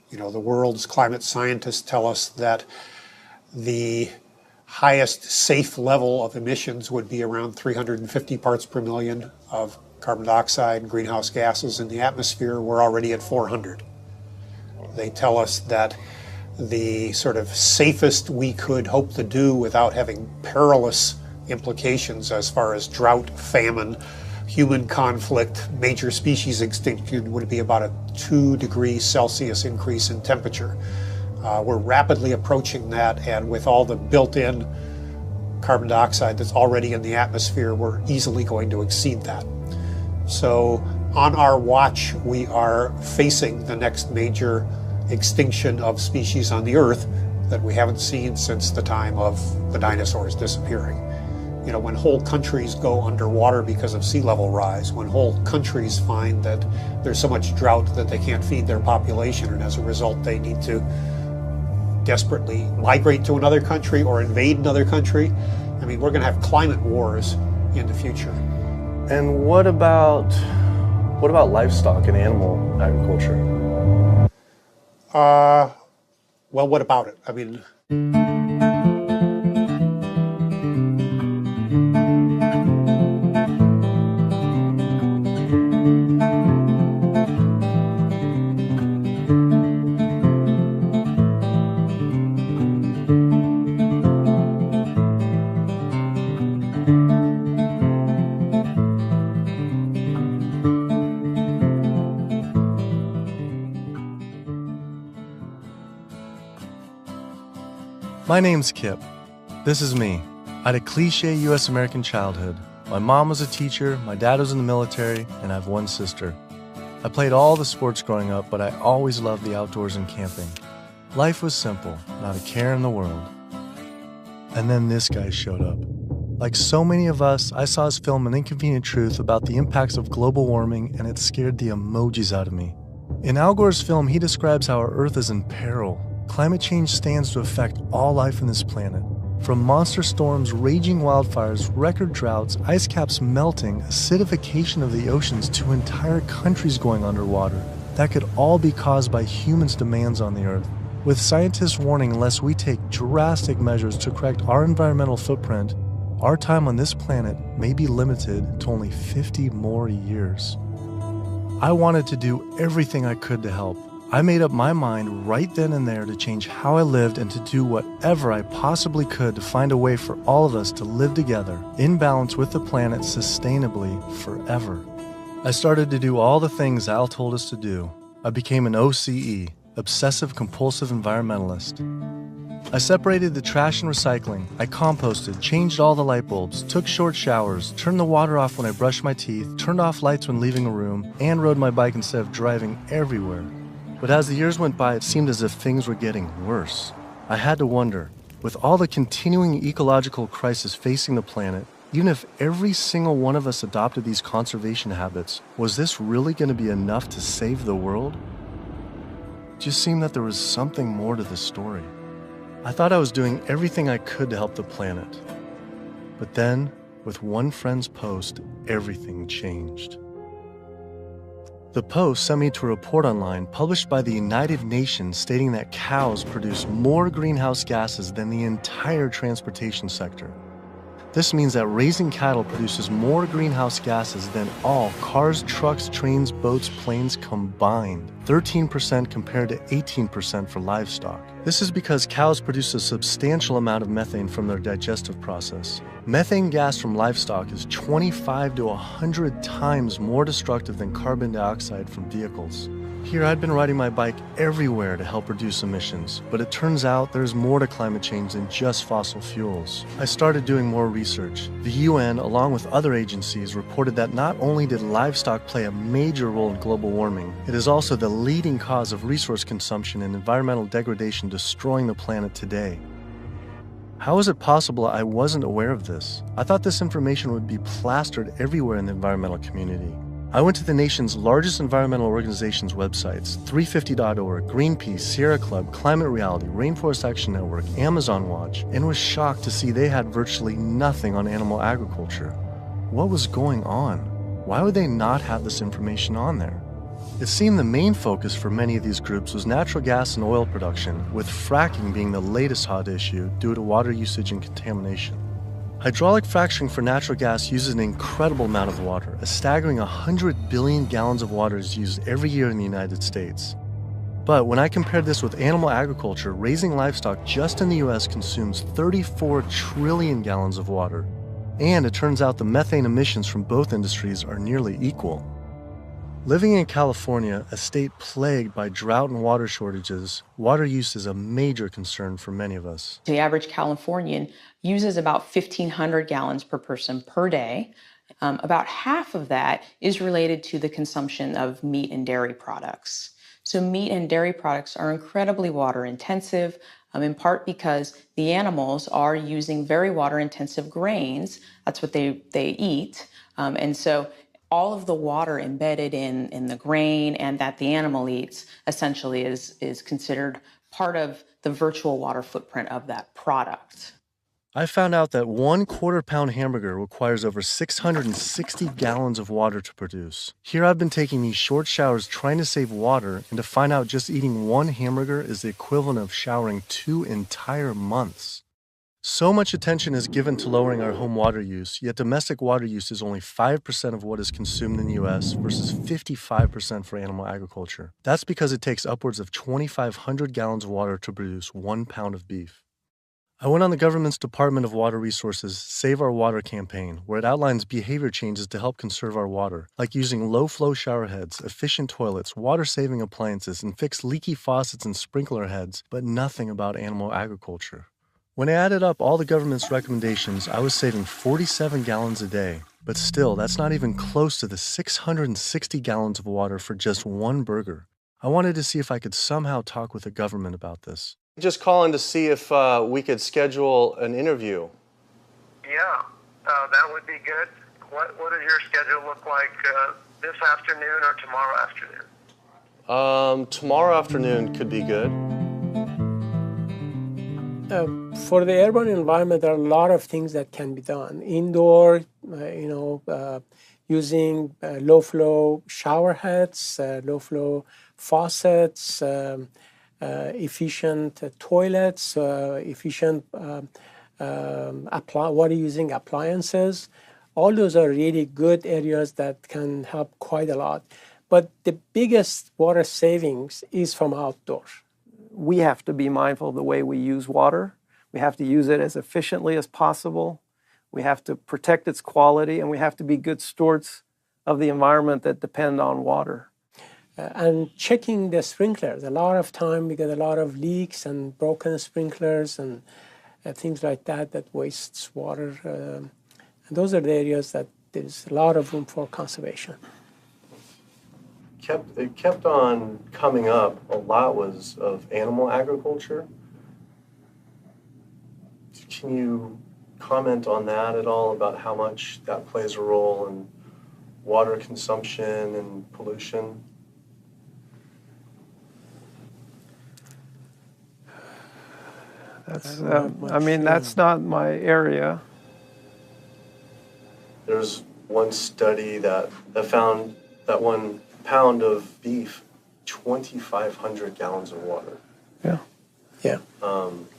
You know, the world's climate scientists tell us that the highest safe level of emissions would be around 350 parts per million of carbon dioxide and greenhouse gases in the atmosphere. We're already at 400. They tell us that the sort of safest we could hope to do without having perilous implications as far as drought, famine, human conflict, major species extinction would be about a 2 degrees Celsius increase in temperature. We're rapidly approaching that, and with all the built-in carbon dioxide that's already in the atmosphere, we're easily going to exceed that. So on our watch, we are facing the next major extinction of species on the Earth that we haven't seen since the time of the dinosaurs disappearing. You know, when whole countries go underwater because of sea level rise, when whole countries find that there's so much drought that they can't feed their population, and as a result they need to desperately migrate to another country or invade another country. I mean, we're going to have climate wars in the future. And what about livestock and animal agriculture? Well, what about it? I mean, My name's Kip. This is me. I had a cliche U.S. American childhood. My mom was a teacher, my dad was in the military, and I have one sister. I played all the sports growing up, but I always loved the outdoors and camping. Life was simple, not a care in the world. And then this guy showed up. Like so many of us, I saw his film An Inconvenient Truth about the impacts of global warming, and it scared the emojis out of me. In Al Gore's film, he describes how our Earth is in peril. Climate change stands to affect all life on this planet. From monster storms, raging wildfires, record droughts, ice caps melting, acidification of the oceans, to entire countries going underwater. That could all be caused by humans' demands on the Earth. With scientists warning unless we take drastic measures to correct our environmental footprint, our time on this planet may be limited to only 50 more years. I wanted to do everything I could to help. I made up my mind right then and there to change how I lived and to do whatever I possibly could to find a way for all of us to live together, in balance with the planet sustainably forever. I started to do all the things Al told us to do. I became an OCE, Obsessive Compulsive Environmentalist. I separated the trash and recycling. I composted, changed all the light bulbs, took short showers, turned the water off when I brushed my teeth, turned off lights when leaving a room, and rode my bike instead of driving everywhere. But as the years went by, it seemed as if things were getting worse. I had to wonder, with all the continuing ecological crisis facing the planet, even if every single one of us adopted these conservation habits, was this really going to be enough to save the world? It just seemed that there was something more to the story. I thought I was doing everything I could to help the planet. But then, with one friend's post, everything changed. The post sent me to a report online published by the United Nations stating that cows produce more greenhouse gases than the entire transportation sector. This means that raising cattle produces more greenhouse gases than all cars, trucks, trains, boats, planes combined, 13% compared to 18% for livestock. This is because cows produce a substantial amount of methane from their digestive process. Methane gas from livestock is 25 to 100 times more destructive than carbon dioxide from vehicles. Here I'd been riding my bike everywhere to help reduce emissions, but it turns out there's more to climate change than just fossil fuels. I started doing more research. The UN, along with other agencies, reported that not only did livestock play a major role in global warming, it is also the leading cause of resource consumption and environmental degradation destroying the planet today. How is it possible I wasn't aware of this? I thought this information would be plastered everywhere in the environmental community. I went to the nation's largest environmental organizations' websites, 350.org, Greenpeace, Sierra Club, Climate Reality, Rainforest Action Network, Amazon Watch, and was shocked to see they had virtually nothing on animal agriculture. What was going on? Why would they not have this information on there? It seemed the main focus for many of these groups was natural gas and oil production, with fracking being the latest hot issue due to water usage and contamination. Hydraulic fracturing for natural gas uses an incredible amount of water. A staggering 100 billion gallons of water is used every year in the United States. But when I compared this with animal agriculture, raising livestock just in the US consumes 34 trillion gallons of water. And it turns out the methane emissions from both industries are nearly equal. Living in California, a state plagued by drought and water shortages, water use is a major concern for many of us. The average Californian uses about 1,500 gallons per person per day. About half of that is related to the consumption of meat and dairy products. So meat and dairy products are incredibly water intensive, in part because the animals are using very water intensive grains. That's what they eat. And so all of the water embedded in the grain and that the animal eats essentially is considered part of the virtual water footprint of that product. I found out that 1/4 pound hamburger requires over 660 gallons of water to produce. Here I've been taking these short showers trying to save water, and to find out just eating one hamburger is the equivalent of showering 2 entire months. So much attention is given to lowering our home water use, yet domestic water use is only 5% of what is consumed in the US versus 55% for animal agriculture. That's because it takes upwards of 2,500 gallons of water to produce 1 pound of beef. I went on the government's Department of Water Resources' Save Our Water campaign, where it outlines behavior changes to help conserve our water, like using low-flow shower heads, efficient toilets, water-saving appliances, and fix leaky faucets and sprinkler heads, but nothing about animal agriculture. When I added up all the government's recommendations, I was saving 47 gallons a day. But still, that's not even close to the 660 gallons of water for just one burger. I wanted to see if I could somehow talk with the government about this. Just calling to see if we could schedule an interview. Yeah, that would be good. What does your schedule look like this afternoon or tomorrow afternoon? Tomorrow afternoon could be good. For the urban environment, there are a lot of things that can be done. Indoor, using low-flow shower heads, low-flow faucets, efficient toilets, efficient water using appliances. All those are really good areas that can help quite a lot. But the biggest water savings is from outdoors. We have to be mindful of the way we use water. We have to use it as efficiently as possible. We have to protect its quality, and we have to be good stewards of the environment that depend on water. And checking the sprinklers. A lot of time we get a lot of leaks and broken sprinklers and things like that that wastes water. And those are the areas that there's a lot of room for conservation. It kept on coming up. A lot was of animal agriculture. Can you comment on that at all, about how much that plays a role in water consumption and pollution? That's not my area. There's one study that found that 1 pound of beef, 2,500 gallons of water. Yeah.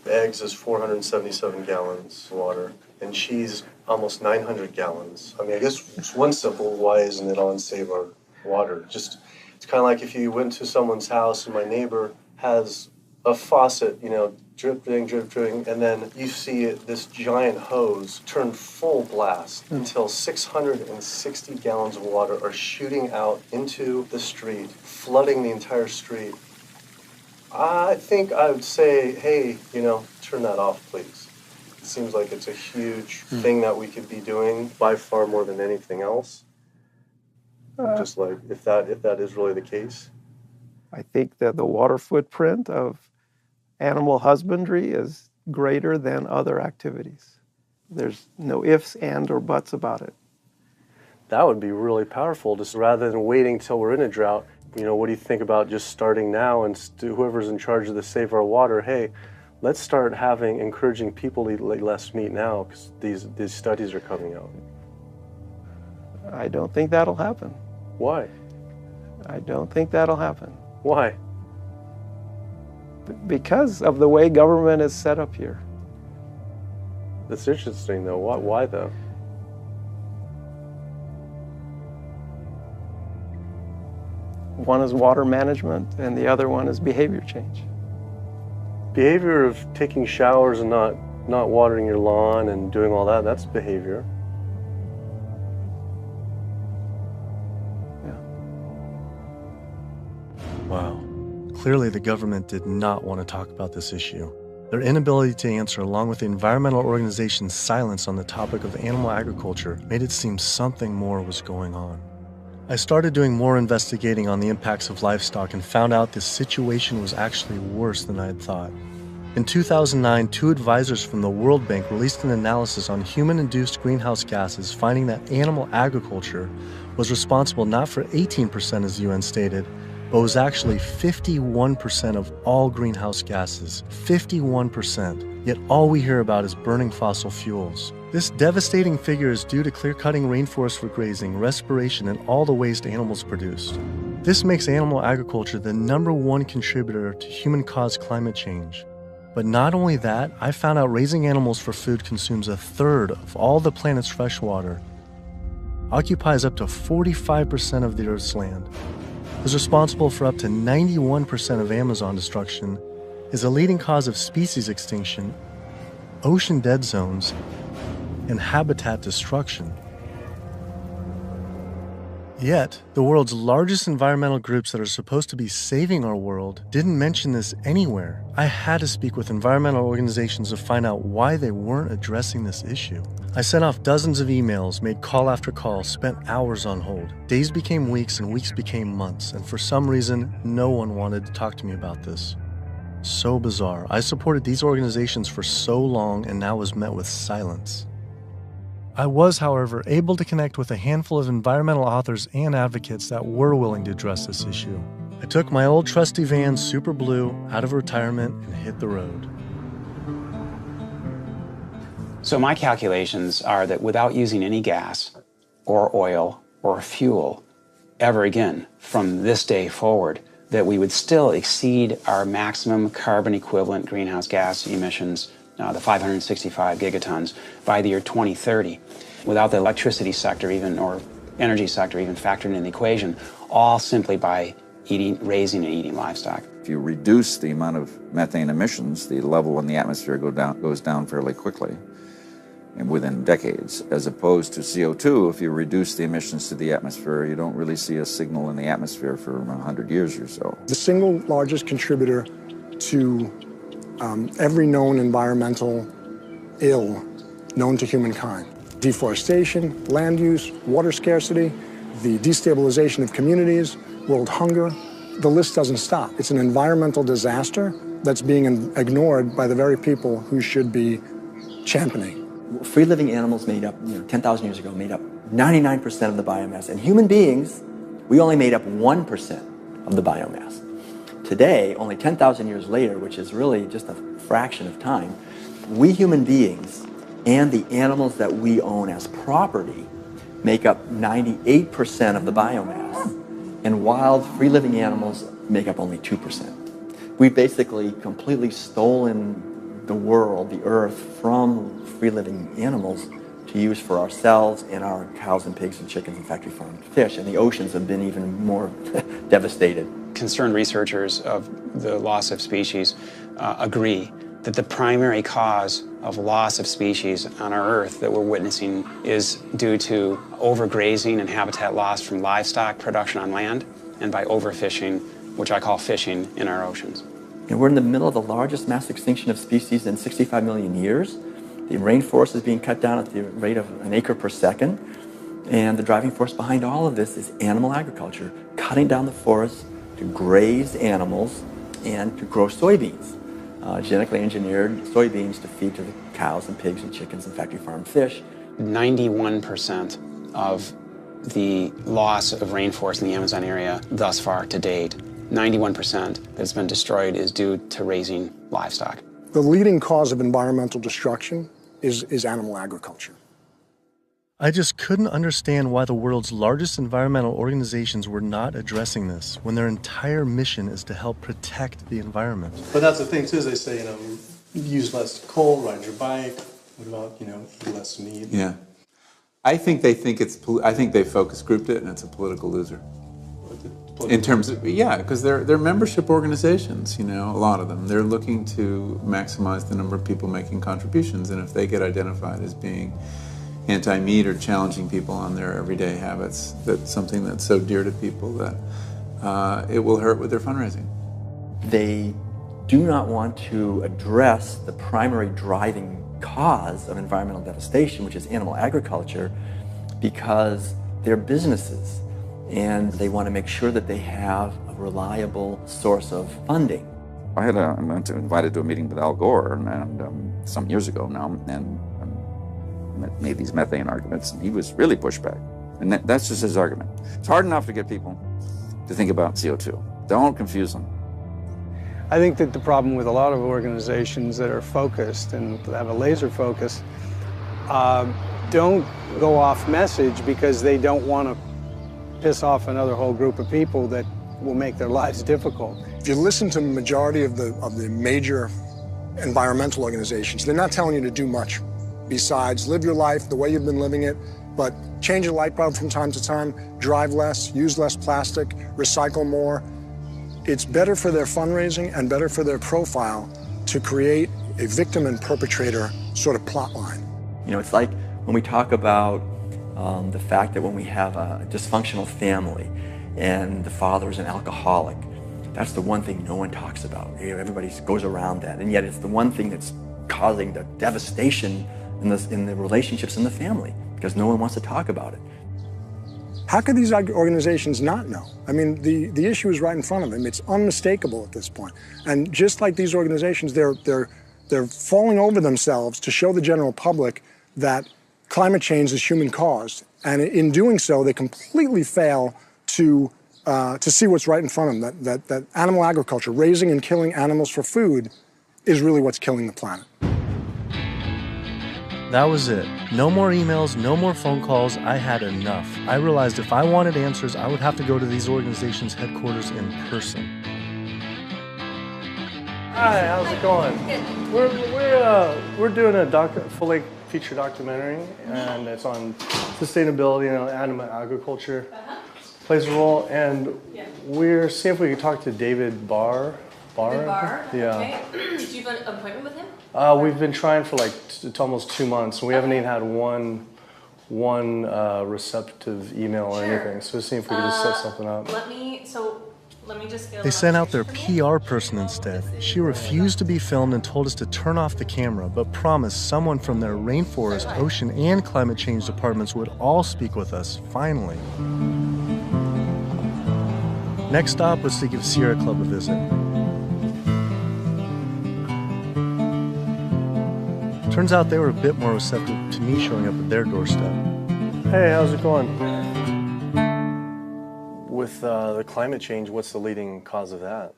Eggs is 477 gallons of water, and cheese almost 900 gallons. I mean, I guess it's one simple, why isn't it on Save Our Water? Just, it's kind of like if you went to someone's house and my neighbor has a faucet, dripping, and then you see this giant hose turn full blast until 660 gallons of water are shooting out into the street, flooding the entire street. I think I would say, hey, turn that off, please. It seems like it's a huge thing that we could be doing by far more than anything else. Just like, if that is really the case. I think that the water footprint of animal husbandry is greater than other activities. There's no ifs, and, or buts about it. That would be really powerful, just rather than waiting till we're in a drought. What do you think about just starting now, and whoever's in charge of the Save Our Water, hey, let's start encouraging people to eat less meat now, because these studies are coming out. I don't think that'll happen. Why? I don't think that'll happen. Why? Because of the way government is set up here. That's interesting, though. Why though? One is water management, and the other one is behavior change. Behavior of taking showers and not watering your lawn and doing all that, that's behavior. Yeah. Wow. Clearly the government did not want to talk about this issue. Their inability to answer, along with the environmental organization's silence on the topic of animal agriculture, made it seem something more was going on. I started doing more investigating on the impacts of livestock and found out this situation was actually worse than I had thought. In 2009, 2 advisors from the World Bank released an analysis on human-induced greenhouse gases, finding that animal agriculture was responsible not for 18%, as the UN stated, but was actually 51% of all greenhouse gases. 51%. Yet all we hear about is burning fossil fuels. This devastating figure is due to clear-cutting rainforests for grazing, respiration, and all the waste animals produced. This makes animal agriculture the #1 contributor to human-caused climate change. But not only that, I found out raising animals for food consumes 1/3 of all the planet's fresh water, occupies up to 45% of the Earth's land, is responsible for up to 91% of Amazon destruction, is a leading cause of species extinction, ocean dead zones, and habitat destruction. Yet, the world's largest environmental groups that are supposed to be saving our world didn't mention this anywhere. I had to speak with environmental organizations to find out why they weren't addressing this issue. I sent off dozens of emails, made call after call, spent hours on hold. Days became weeks and weeks became months, and for some reason, no one wanted to talk to me about this. So bizarre. I supported these organizations for so long and now was met with silence. I was, however, able to connect with a handful of environmental authors and advocates that were willing to address this issue. I took my old trusty van, Super Blue, out of retirement and hit the road. So my calculations are that without using any gas or oil or fuel ever again from this day forward, that we would still exceed our maximum carbon equivalent greenhouse gas emissions, the 565 gigatons, by the year 2030, without the electricity sector even, or energy sector even factored in the equation, all simply by raising and eating livestock. If you reduce the amount of methane emissions, the level in the atmosphere goes down fairly quickly and within decades, as opposed to CO2. If you reduce the emissions to the atmosphere, you don't really see a signal in the atmosphere for 100 years or so. The single largest contributor to every known environmental ill known to humankind: deforestation, land use, water scarcity, the destabilization of communities, world hunger. The list doesn't stop. It's an environmental disaster that's being ignored by the very people who should be championing. Free-living animals made up, 10,000 years ago, made up 99% of the biomass. And human beings, we only made up 1% of the biomass. Today, only 10,000 years later, which is really just a fraction of time, we human beings and the animals that we own as property make up 98% of the biomass. And wild, free-living animals make up only 2%. We've basically completely stolen the world, the earth, from free-living animals to use for ourselves and our cows and pigs and chickens and factory farmed fish. And the oceans have been even more devastated. Concerned researchers of the loss of species agree that the primary cause of loss of species on our earth that we're witnessing is due to overgrazing and habitat loss from livestock production on land and by overfishing, which I call fishing, in our oceans. And we're in the middle of the largest mass extinction of species in 65 million years. The rainforest is being cut down at the rate of an acre per second. And the driving force behind all of this is animal agriculture, cutting down the forest to graze animals and to grow soybeans, genetically engineered soybeans to feed to the cows and pigs and chickens and factory farmed fish. 91% of the loss of rainforest in the Amazon area thus far to date, 91% that's been destroyed, is due to raising livestock. The leading cause of environmental destruction is animal agriculture. I just couldn't understand why the world's largest environmental organizations were not addressing this when their entire mission is to help protect the environment. But that's the thing too, is they say, use less coal, ride your bike. What about, eat less meat? Yeah. I think they focus grouped it and it's a political loser. In terms of, because they're membership organizations, a lot of them. They're looking to maximize the number of people making contributions, and if they get identified as being anti-meat or challenging people on their everyday habits, that's something that's so dear to people that it will hurt with their fundraising. They do not want to address the primary driving cause of environmental devastation, which is animal agriculture, because they're businesses and they want to make sure that they have a reliable source of funding. I went invited to a meeting with Al Gore and some years ago now, and made these methane arguments, and he was really pushed back. And that's just his argument. It's hard enough to get people to think about CO2. Don't confuse them. I think that the problem with a lot of organizations that are focused and have a laser focus don't go off message because they don't want to piss off another whole group of people that will make their lives difficult. If you listen to the majority of the major environmental organizations, they're not telling you to do much besides live your life the way you've been living it, but change a light bulb from time to time, drive less, use less plastic, recycle more. It's better for their fundraising and better for their profile to create a victim and perpetrator sort of plot line. It's like when we talk about the fact that when we have a dysfunctional family and the father is an alcoholic, that's the one thing no one talks about. Everybody goes around that, and yet it's the one thing that's causing the devastation in the relationships in the family, because no one wants to talk about it. How could these organizations not know? I mean, the issue is right in front of them. It's unmistakable at this point. And just like these organizations, they're falling over themselves to show the general public that climate change is human caused. And in doing so, they completely fail to see what's right in front of them, that animal agriculture, raising and killing animals for food, is really what's killing the planet. That was it. No more emails, no more phone calls. I had enough. I realized if I wanted answers, I would have to go to these organizations' headquarters in person. Hi, how's it going? We're doing a full-length feature documentary, and it's on sustainability and animal agriculture plays a role. And we're seeing if we can talk to David Barr. Yeah. Okay. Do you have an appointment with him? We've been trying for almost 2 months, and we haven't even had one receptive email or anything. So seeing if we could just set something up. Let me just get They sent out their PR person instead. She refused to be filmed and told us to turn off the camera, but promised someone from their rainforest, ocean, and climate change departments would all speak with us, finally. Next stop was to give Sierra Club a visit. Turns out they were a bit more receptive to me showing up at their doorstep. Hey, how's it going? With the climate change, what's the leading cause of that?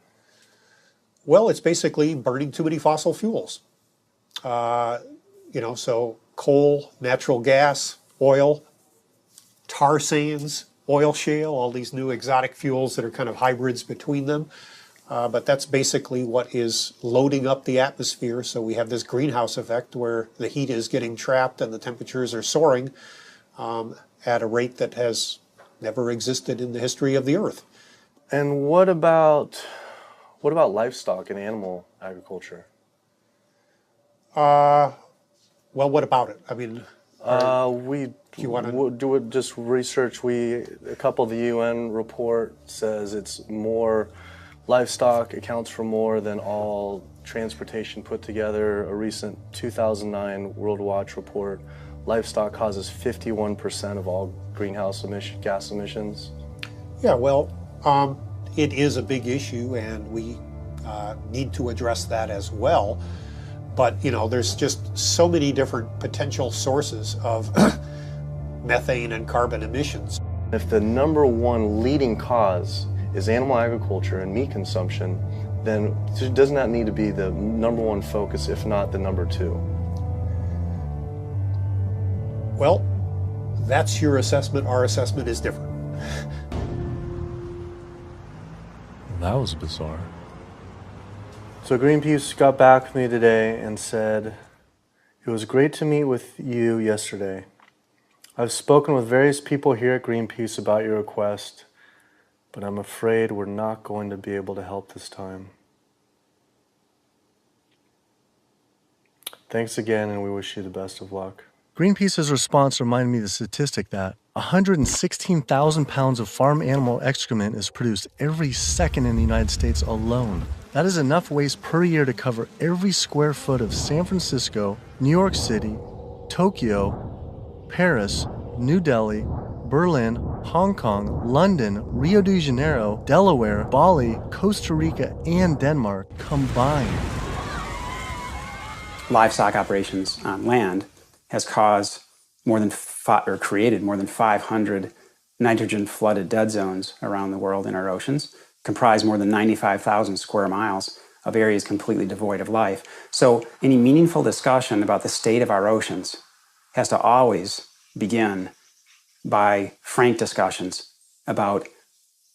Well, it's basically burning too many fossil fuels. So coal, natural gas, oil, tar sands, oil shale, all these new exotic fuels that are kind of hybrids between them. But that's basically what is loading up the atmosphere. So we have this greenhouse effect where the heat is getting trapped and the temperatures are soaring at a rate that has never existed in the history of the Earth. And what about livestock and animal agriculture? Well, what about it? I mean, we do just research. A couple of the UN report says it's more. Livestock accounts for more than all transportation put together. A recent 2009 World Watch report, livestock causes 51% of all greenhouse gas emissions. Yeah, well, it is a big issue, and we need to address that as well. But, there's just so many different potential sources of methane and carbon emissions. If the number one leading cause is animal agriculture and meat consumption, then doesn't that need to be the number one focus, if not the number two? Well, That's your assessment. Our assessment is different. That was bizarre. So Greenpeace got back with me today and said, "It was great to meet with you yesterday. I've spoken with various people here at Greenpeace about your request, but I'm afraid we're not going to be able to help this time. Thanks again, and we wish you the best of luck." Greenpeace's response reminded me of the statistic that 116,000 pounds of farm animal excrement is produced every second in the United States alone. That is enough waste per year to cover every square foot of San Francisco, New York City, Tokyo, Paris, New Delhi, Berlin, Hong Kong, London, Rio de Janeiro, Delaware, Bali, Costa Rica, and Denmark combined. Livestock operations on land has caused created more than 500 nitrogen-flooded dead zones around the world in our oceans, comprise more than 95,000 square miles of areas completely devoid of life. So any meaningful discussion about the state of our oceans has to always begin by frank discussions about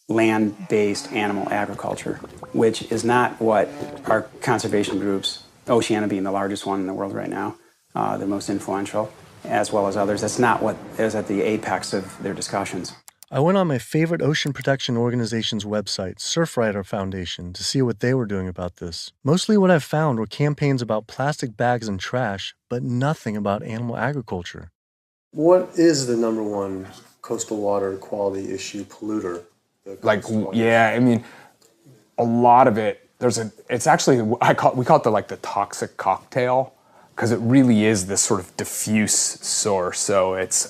land-based animal agriculture, which is not what our conservation groups, Oceana being the largest one in the world right now, the most influential, as well as others, that's not what is at the apex of their discussions. I went on my favorite ocean protection organization's website, Surfrider Foundation, to see what they were doing about this. Mostly what I found were campaigns about plastic bags and trash, but nothing about animal agriculture. What is the number one coastal water quality issue polluter? I mean, a lot of it, it's actually, we call it the toxic cocktail, because it really is this sort of diffuse source. So it's,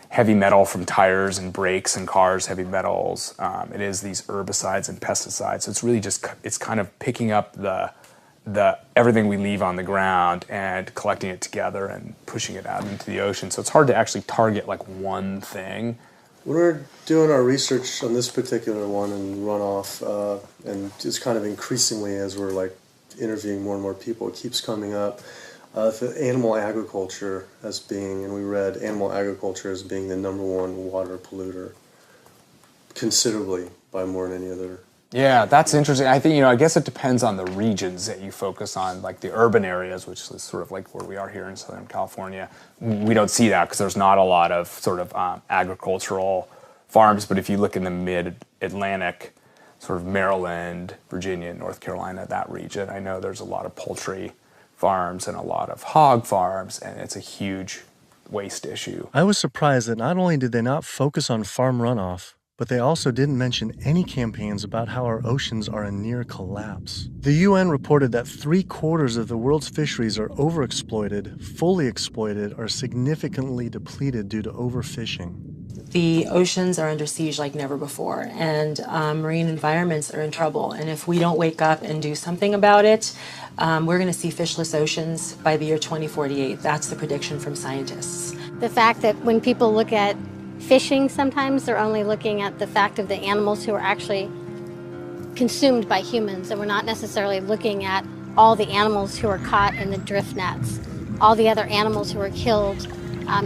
heavy metal from tires and brakes and cars, heavy metals. It is these herbicides and pesticides. So it's really it's kind of picking up the everything we leave on the ground and collecting it together and pushing it out into the ocean. So it's hard to actually target one thing. When we're doing our research on this particular one and runoff, and just kind of increasingly as we're interviewing more and more people, it keeps coming up. Animal agriculture as being, and we read animal agriculture as being the number one water polluter, considerably by more than any other. Yeah, that's interesting. I think, I guess it depends on the regions that you focus on, like the urban areas, which is sort of like where we are here in Southern California. We don't see that because there's not a lot of sort of agricultural farms. But if you look in the mid-Atlantic, sort of Maryland, Virginia, North Carolina, that region, I know there's a lot of poultry farms and a lot of hog farms, and it's a huge waste issue. I was surprised that not only did they not focus on farm runoff, but they also didn't mention any campaigns about how our oceans are in near collapse. The UN reported that 3/4 of the world's fisheries are overexploited, fully exploited, or significantly depleted due to overfishing. The oceans are under siege like never before, and marine environments are in trouble. And if we don't wake up and do something about it, we're going to see fishless oceans by the year 2048. That's the prediction from scientists. The fact that when people look at fishing, sometimes they're only looking at the fact of the animals who are actually consumed by humans, and we're not necessarily looking at all the animals who are caught in the drift nets, all the other animals who are killed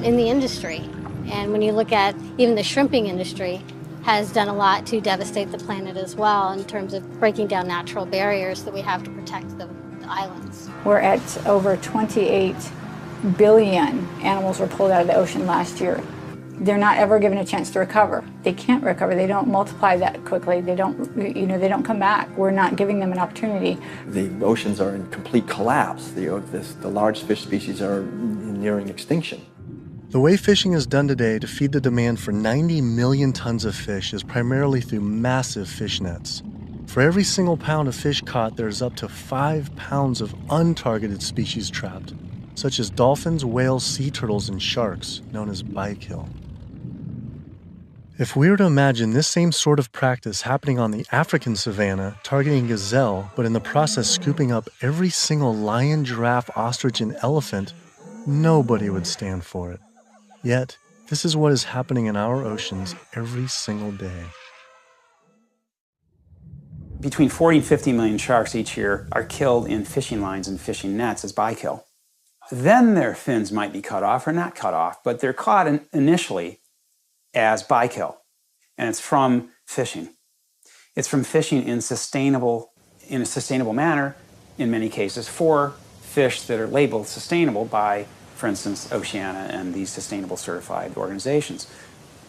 in the industry. And when you look at even the shrimping industry has done a lot to devastate the planet as well in terms of breaking down natural barriers that we have to protect the islands. We're at over 28 billion animals were pulled out of the ocean last year. They're not ever given a chance to recover. They can't recover. They don't multiply that quickly. They don't, they don't come back. We're not giving them an opportunity. The oceans are in complete collapse. The large fish species are nearing extinction. The way fishing is done today to feed the demand for 90 million tons of fish is primarily through massive fish nets. For every single pound of fish caught, there's up to 5 pounds of untargeted species trapped, such as dolphins, whales, sea turtles, and sharks, known as bykill. If we were to imagine this same sort of practice happening on the African savanna, targeting gazelle, but in the process scooping up every single lion, giraffe, ostrich, and elephant, nobody would stand for it. Yet, this is what is happening in our oceans every single day. Between 40 and 50 million sharks each year are killed in fishing lines and fishing nets as bykill. then their fins might be cut off or not cut off, but they're caught initially as bykill. And it's from fishing. It's from fishing in a sustainable manner, in many cases, for fish that are labeled sustainable by, for instance, Oceana and these sustainable certified organizations.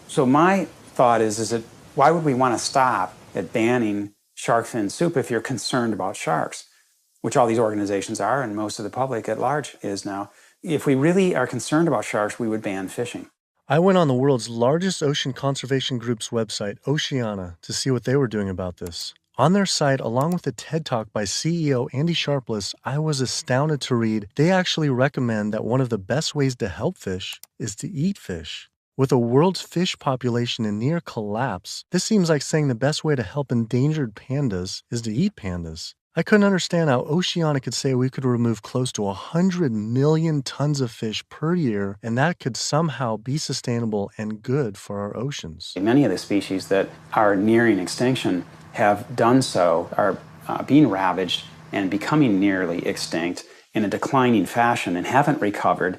So my thought is that why would we want to stop at banning shark fin soup if you're concerned about sharks, which all these organizations are and most of the public at large is now. If we really are concerned about sharks, we would ban fishing. I went on the world's largest ocean conservation group's website, Oceana, to see what they were doing about this. On their site, along with a TED Talk by CEO Andy Sharpless, I was astounded to read they actually recommend that one of the best ways to help fish is to eat fish. With the world's fish population in near collapse, this seems like saying the best way to help endangered pandas is to eat pandas. I couldn't understand how Oceana could say we could remove close to 100 million tons of fish per year, and that could somehow be sustainable and good for our oceans. Many of the species that are nearing extinction have done so, are being ravaged and becoming nearly extinct in a declining fashion and haven't recovered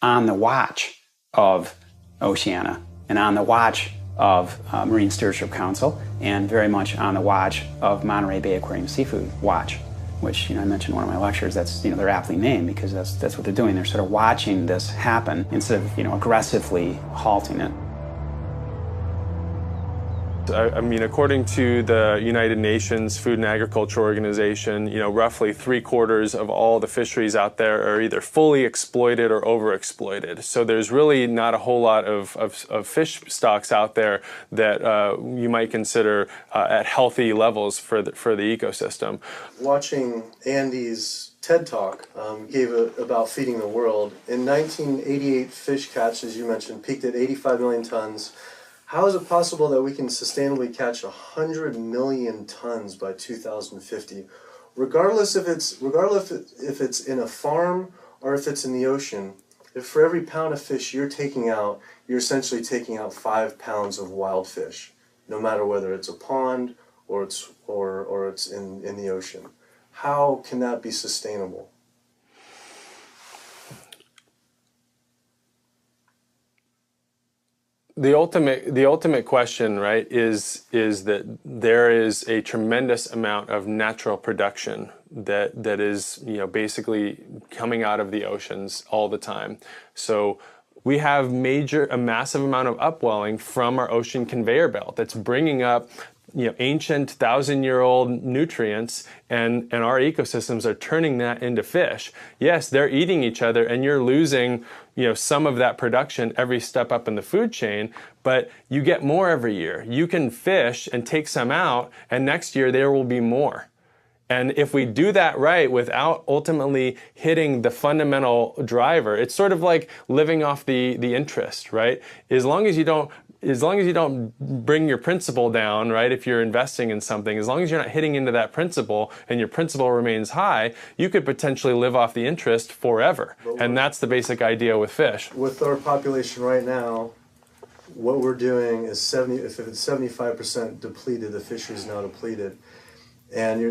on the watch of Oceana and on the watch of Marine Stewardship Council and very much on the watch of Monterey Bay Aquarium Seafood Watch, which I mentioned in one of my lectures. That's they're aptly named because that's what they're doing. They're sort of watching this happen instead of aggressively halting it. I mean, according to the United Nations Food and Agriculture Organization, roughly 3/4 of all the fisheries out there are either fully exploited or overexploited. So there's really not a whole lot of fish stocks out there that you might consider at healthy levels for the ecosystem. Watching Andy's TED Talk gave about feeding the world. In 1988, fish catch, as you mentioned, peaked at 85 million tons. How is it possible that we can sustainably catch 100 million tons by 2050? Regardless if it's in a farm or if it's in the ocean, if for every pound of fish you're taking out, you're essentially taking out 5 pounds of wild fish, no matter whether it's a pond or it's in the ocean. How can that be sustainable? The ultimate question, right, is that there is a tremendous amount of natural production that is basically coming out of the oceans all the time. So we have a massive amount of upwelling from our ocean conveyor belt that's bringing up ancient 1,000-year-old nutrients, and our ecosystems are turning that into fish. Yes, they're eating each other, and you're losing some of that production every step up in the food chain, but you get more every year. You can fish and take some out, and next year there will be more. And if we do that right without ultimately hitting the fundamental driver, it's sort of like living off the interest, right? As long as you don't bring your principal down, right, if you're investing in something, as long as you're not hitting into that principal and your principal remains high, you could potentially live off the interest forever. And that's the basic idea with fish. With our population right now, what we're doing is if it's 75% depleted, the fishery is now depleted. And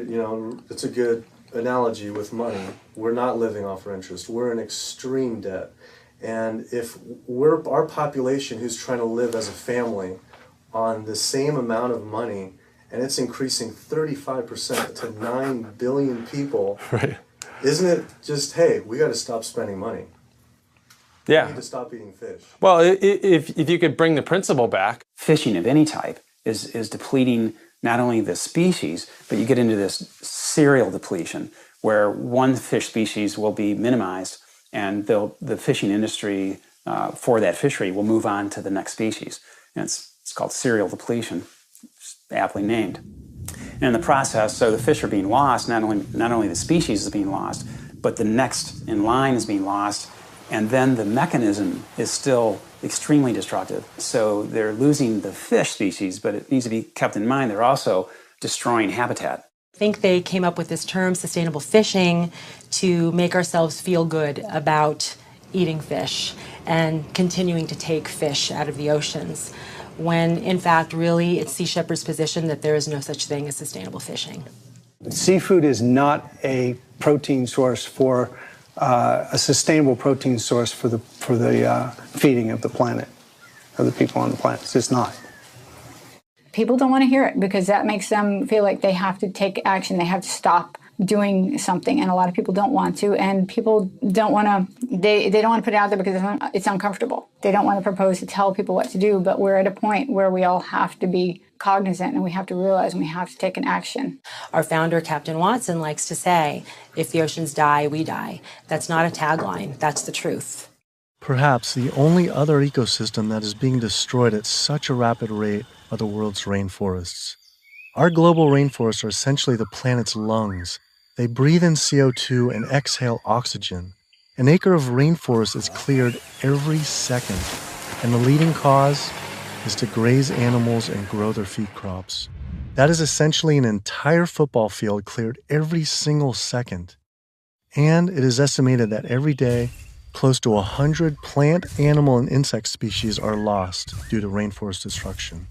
it's a good analogy with money. We're not living off our interest. We're in extreme debt. And if our population who's trying to live as a family on the same amount of money, and it's increasing 35% to 9 billion people, right. Isn't it just, hey, we got to stop spending money? Yeah. We need to stop eating fish. Well, if you could bring the principle back. Fishing of any type is depleting not only the species, but you get into this serial depletion where one fish species will be minimized and the fishing industry for that fishery will move on to the next species. And it's called serial depletion, aptly named. And in the process, so the fish are being lost, not only the species is being lost, but the next in line is being lost, and then the mechanism is still extremely destructive. So they're losing the fish species, but it needs to be kept in mind they're also destroying habitat. I think they came up with this term, sustainable fishing, to make ourselves feel good about eating fish and continuing to take fish out of the oceans, when in fact, really, it's Sea Shepherd's position that there is no such thing as sustainable fishing. Seafood is not a protein source for a sustainable protein source for the feeding of the planet, of the people on the planet. It's just not. People don't want to hear it because that makes them feel like they have to take action. They have to stop doing something, and a lot of people don't want to, and people don't want to, they don't want to put it out there because it's uncomfortable. They don't want to propose to tell people what to do, but we're at a point where we all have to be cognizant and we have to realize and we have to take an action. Our founder, Captain Watson, likes to say, if the oceans die, we die. That's not a tagline, that's the truth. Perhaps the only other ecosystem that is being destroyed at such a rapid rate are the world's rainforests. Our global rainforests are essentially the planet's lungs. They breathe in CO2 and exhale oxygen. An acre of rainforest is cleared every second, and the leading cause is to graze animals and grow their feed crops. That is essentially an entire football field cleared every single second. And it is estimated that every day, close to 100 plant, animal, and insect species are lost due to rainforest destruction.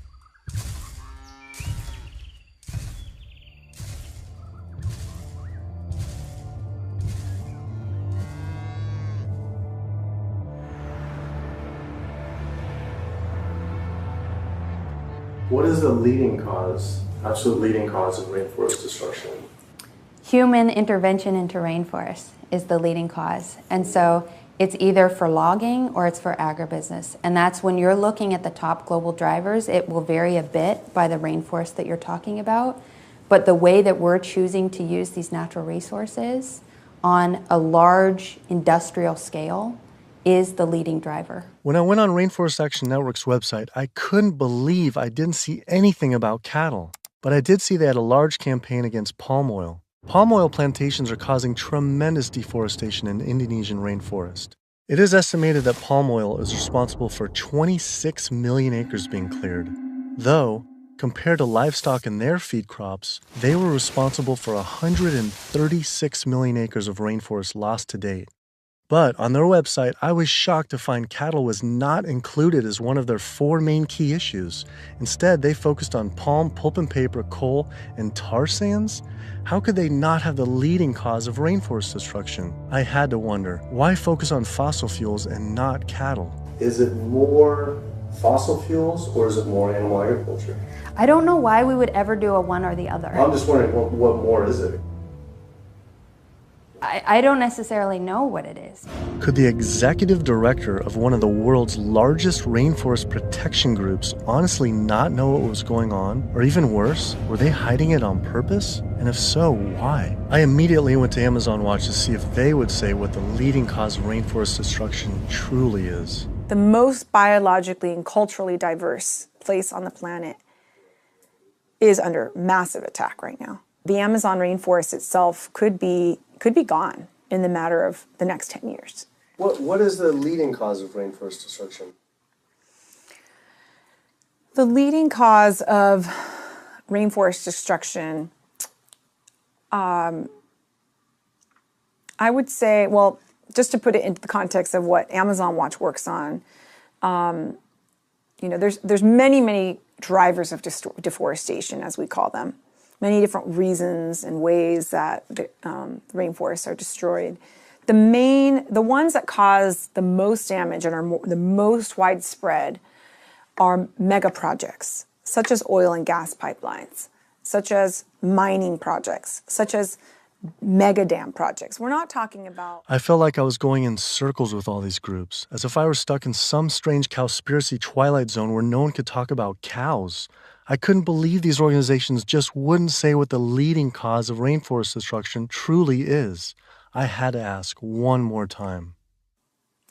What is the leading cause, absolute leading cause of rainforest destruction? Human intervention into rainforests is the leading cause. And so it's either for logging or it's for agribusiness. And that's when you're looking at the top global drivers, it will vary a bit by the rainforest that you're talking about. But the way that we're choosing to use these natural resources on a large industrial scale is the leading driver. When I went on Rainforest Action Network's website, I couldn't believe I didn't see anything about cattle. But I did see they had a large campaign against palm oil. Palm oil plantations are causing tremendous deforestation in the Indonesian rainforest. It is estimated that palm oil is responsible for 26 million acres being cleared. Though, compared to livestock and their feed crops, they were responsible for 136 million acres of rainforest lost to date. But on their website, I was shocked to find cattle was not included as one of their 4 main key issues. Instead, they focused on palm, pulp and paper, coal, and tar sands. How could they not have the leading cause of rainforest destruction? I had to wonder, why focus on fossil fuels and not cattle? Is it more fossil fuels or is it more animal agriculture? I don't know why we would ever do a one or the other. I'm just wondering, what more is it? I don't necessarily know what it is. Could the executive director of one of the world's largest rainforest protection groups honestly not know what was going on? Or even worse, were they hiding it on purpose? And if so, why? I immediately went to Amazon Watch to see if they would say what the leading cause of rainforest destruction truly is. The most biologically and culturally diverse place on the planet is under massive attack right now. The Amazon rainforest itself could be gone in the matter of the next 10 years. What is the leading cause of rainforest destruction? The leading cause of rainforest destruction, I would say, well, just to put it into the context of what Amazon Watch works on, there's many drivers of deforestation, as we call them. Many different reasons and ways that the rainforests are destroyed. The ones that cause the most damage and are the most widespread are mega projects, such as oil and gas pipelines, such as mining projects, such as mega dam projects. We're not talking about... I felt like I was going in circles with all these groups, as if I were stuck in some strange cowspiracy twilight zone where no one could talk about cows. I couldn't believe these organizations just wouldn't say what the leading cause of rainforest destruction truly is. I had to ask one more time.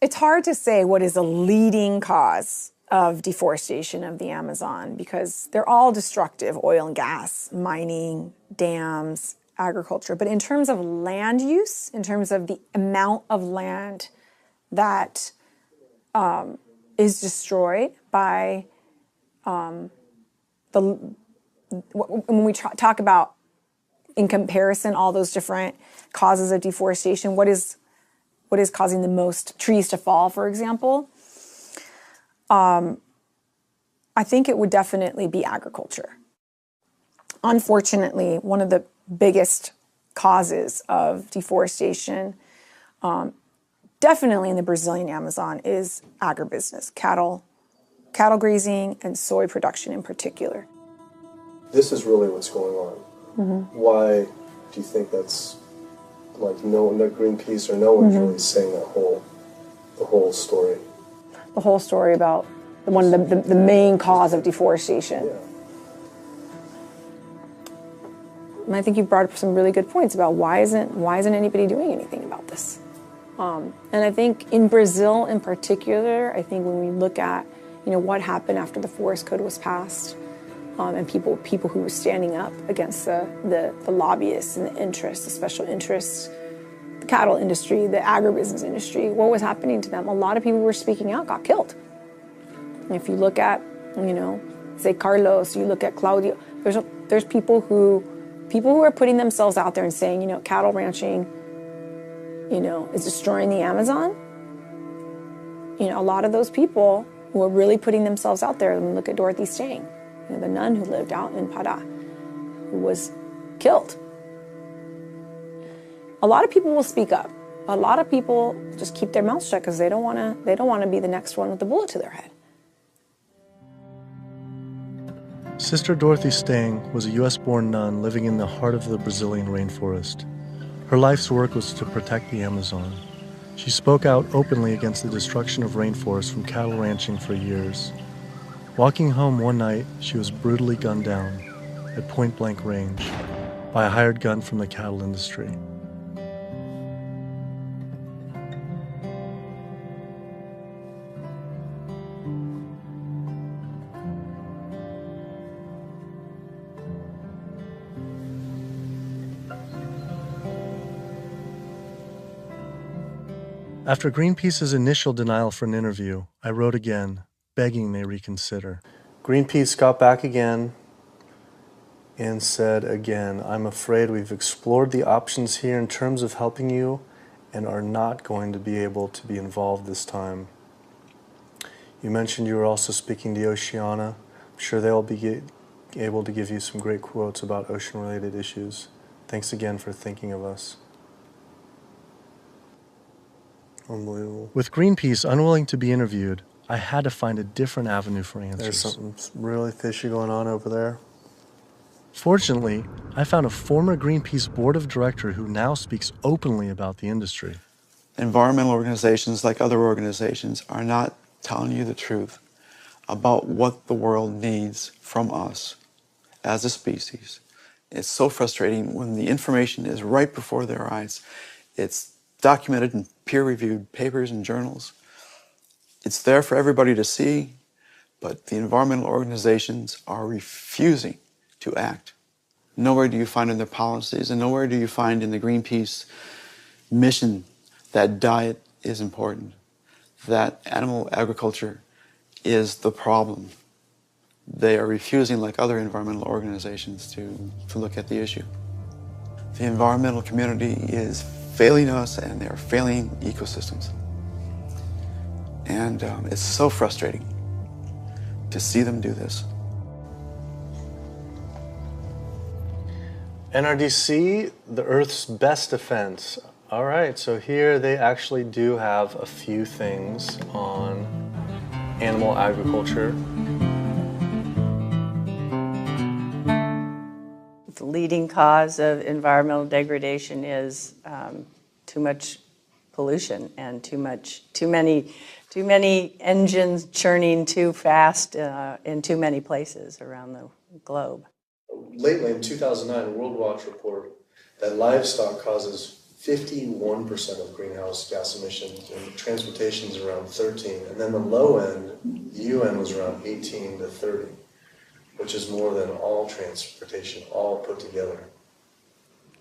It's hard to say what is the leading cause of deforestation of the Amazon because they're all destructive: oil and gas, mining, dams, agriculture. But in terms of land use, in terms of the amount of land that is destroyed by when we talk about, in comparison, all those different causes of deforestation, what is causing the most trees to fall, for example? I think it would definitely be agriculture. Unfortunately, one of the biggest causes of deforestation definitely in the Brazilian Amazon is agribusiness, cattle grazing, and soy production in particular. This is really what's going on. Why do you think that's like no Greenpeace or no one's really saying the whole story? The whole story about the main cause of deforestation. Yeah. And I think you brought up some really good points about why isn't anybody doing anything about this? And I think in Brazil in particular, I think when we look at what happened after the Forest Code was passed, and people who were standing up against the lobbyists and the interests, the special interests, the cattle industry, the agribusiness industry, what was happening to them? A lot of people who were speaking out got killed. And if you look at, say Carlos, you look at Claudio, there's people who are putting themselves out there and saying, cattle ranching, is destroying the Amazon. A lot of those people who are really putting themselves out there, and look at Dorothy Stang, the nun who lived out in Pará, who was killed. A lot of people will speak up. A lot of people just keep their mouths shut because they don't want to be the next one with the bullet to their head. Sister Dorothy Stang was a U.S.-born nun living in the heart of the Brazilian rainforest. Her life's work was to protect the Amazon. She spoke out openly against the destruction of rainforests from cattle ranching for years. Walking home one night, she was brutally gunned down at point-blank range by a hired gun from the cattle industry. After Greenpeace's initial denial for an interview, I wrote again, begging they reconsider. Greenpeace got back again and said again, I'm afraid we've explored the options here in terms of helping you and are not going to be able to be involved this time. You mentioned you were also speaking to Oceana. I'm sure they'll be able to give you some great quotes about ocean-related issues. Thanks again for thinking of us. Unbelievable. With Greenpeace unwilling to be interviewed, I had to find a different avenue for answers. There's something really fishy going on over there. Fortunately, I found a former Greenpeace board of director who now speaks openly about the industry. Environmental organizations, like other organizations, are not telling you the truth about what the world needs from us as a species. It's so frustrating when the information is right before their eyes. It's documented in peer-reviewed papers and journals. It's there for everybody to see, but the environmental organizations are refusing to act. Nowhere do you find in their policies, and nowhere do you find in the Greenpeace mission that diet is important, that animal agriculture is the problem. They are refusing, like other environmental organizations, to look at the issue. The environmental community is failing us, and they're failing ecosystems. And it's so frustrating to see them do this. NRDC, the Earth's best defense. All right, so here they actually do have a few things on animal agriculture. The leading cause of environmental degradation is too much pollution and too many engines churning too fast in too many places around the globe. Lately, in 2009, a World Watch report that livestock causes 51% of greenhouse gas emissions, and transportation is around 13%, and then the low end, the UN was around 18 to 30, which is more than all transportation, all put together.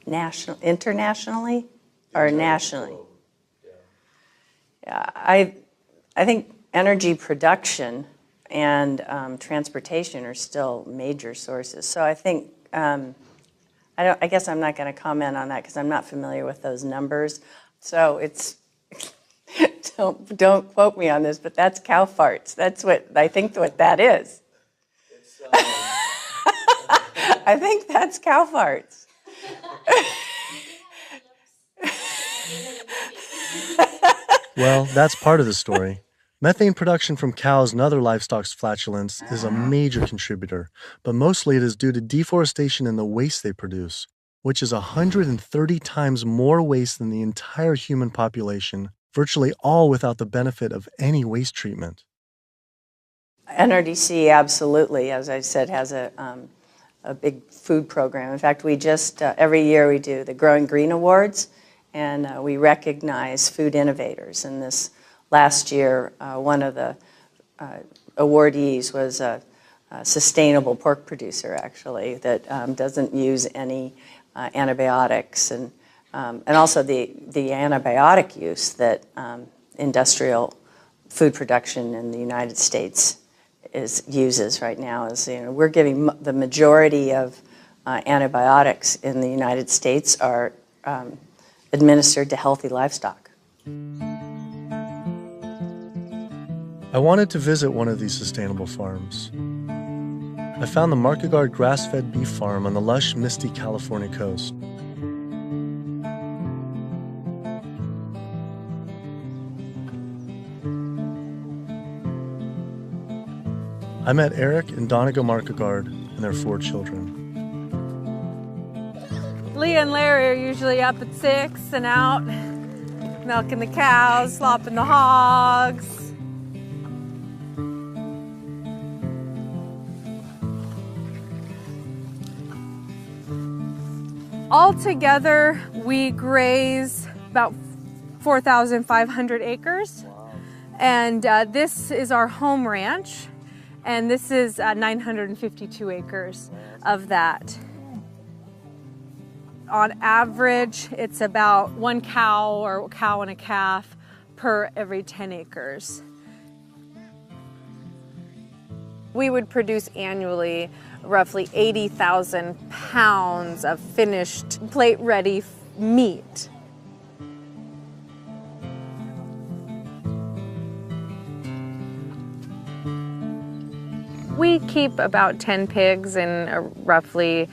Internationally or nationally? Yeah, I think energy production and transportation are still major sources. So I think, I guess I'm not going to comment on that because I'm not familiar with those numbers. So it's, don't quote me on this, but that's cow farts. That's what I think what that is. I think that's cow farts. Well, that's part of the story. Methane production from cows and other livestock's flatulence is a major contributor, but mostly it is due to deforestation and the waste they produce, which is 130 times more waste than the entire human population, virtually all without the benefit of any waste treatment. NRDC absolutely, as I said, has a big food program. In fact, we just, every year we do the Growing Green Awards, and we recognize food innovators. And this last year, one of the awardees was a sustainable pork producer, actually, that doesn't use any antibiotics, and also the antibiotic use that industrial food production in the United States uses right now. Is, we're giving the majority of antibiotics in the United States are administered to healthy livestock. I wanted to visit one of these sustainable farms. I found the Market Guard grass-fed beef farm on the lush, misty California coast. I met Eric and Donegal Market Guard and their 4 children. Leah and Larry are usually up at 6 and out, milking the cows, slopping the hogs. Altogether, we graze about 4,500 acres. Wow. And this is our home ranch, and this is 952 acres of that. On average, it's about 1 cow or cow and a calf per every 10 acres. We would produce annually roughly 80,000 pounds of finished plate-ready meat. We keep about 10 pigs in roughly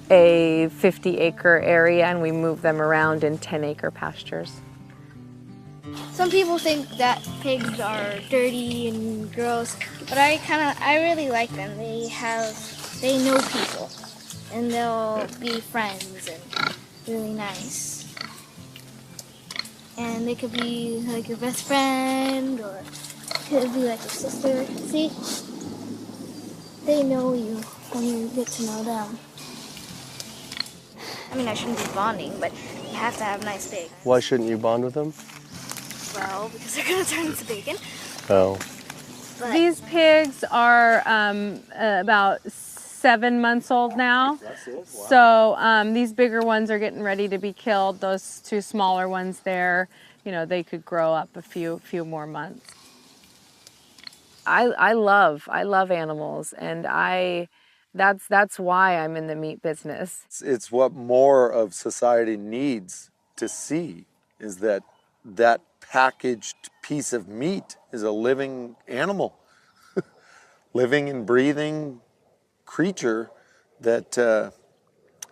a 50-acre area, and we move them around in 10-acre pastures. Some people think that pigs are dirty and gross, but I really like them. They know people, and they'll be friends and really nice. And they could be like your best friend, or could be like your sister. See? They know you when you get to know them. I mean, I shouldn't be bonding, but you have to have nice pigs. Why shouldn't you bond with them? Well, because they're going to turn into bacon. Oh. But these pigs are about 7 months old now. That's it? Wow. So these bigger ones are getting ready to be killed. Those 2 smaller ones there, they could grow up a few more months. I love animals, and that's why I'm in the meat business. It's what more of society needs to see, is that packaged piece of meat is a living animal, living and breathing creature that,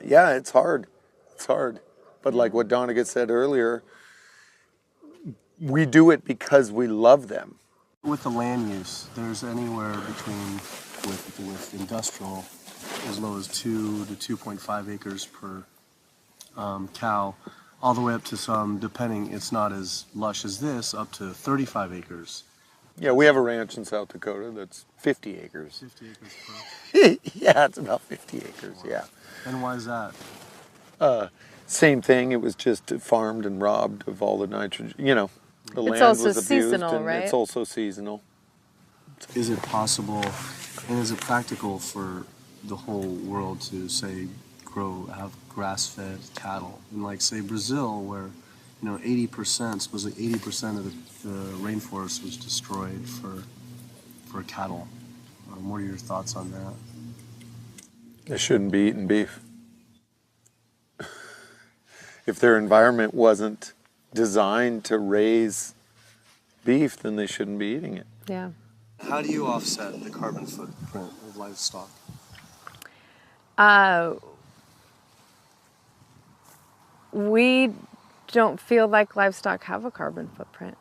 yeah, it's hard. It's hard. But like what Donegal said earlier, we do it because we love them. With the land use, there's anywhere between, with industrial, as low as 2 to 2.5 acres per cow, all the way up to some, depending, it's not as lush as this, up to 35 acres. Yeah, we have a ranch in South Dakota that's 50 acres. 50 acres per? Yeah, it's about 50 acres, yeah. And why is that? Same thing, it was just farmed and robbed of all the nitrogen, the land also was abused, seasonal, and right? it's also seasonal. Is it possible, and is it practical for the whole world to, say, have grass-fed cattle? In, like, say, Brazil, where, 80%, supposedly 80% of the rainforest was destroyed for cattle. What are your thoughts on that? They shouldn't be eating beef. If their environment wasn't designed to raise beef, then they shouldn't be eating it. Yeah. How do you offset the carbon footprint of livestock? We don't feel like livestock have a carbon footprint.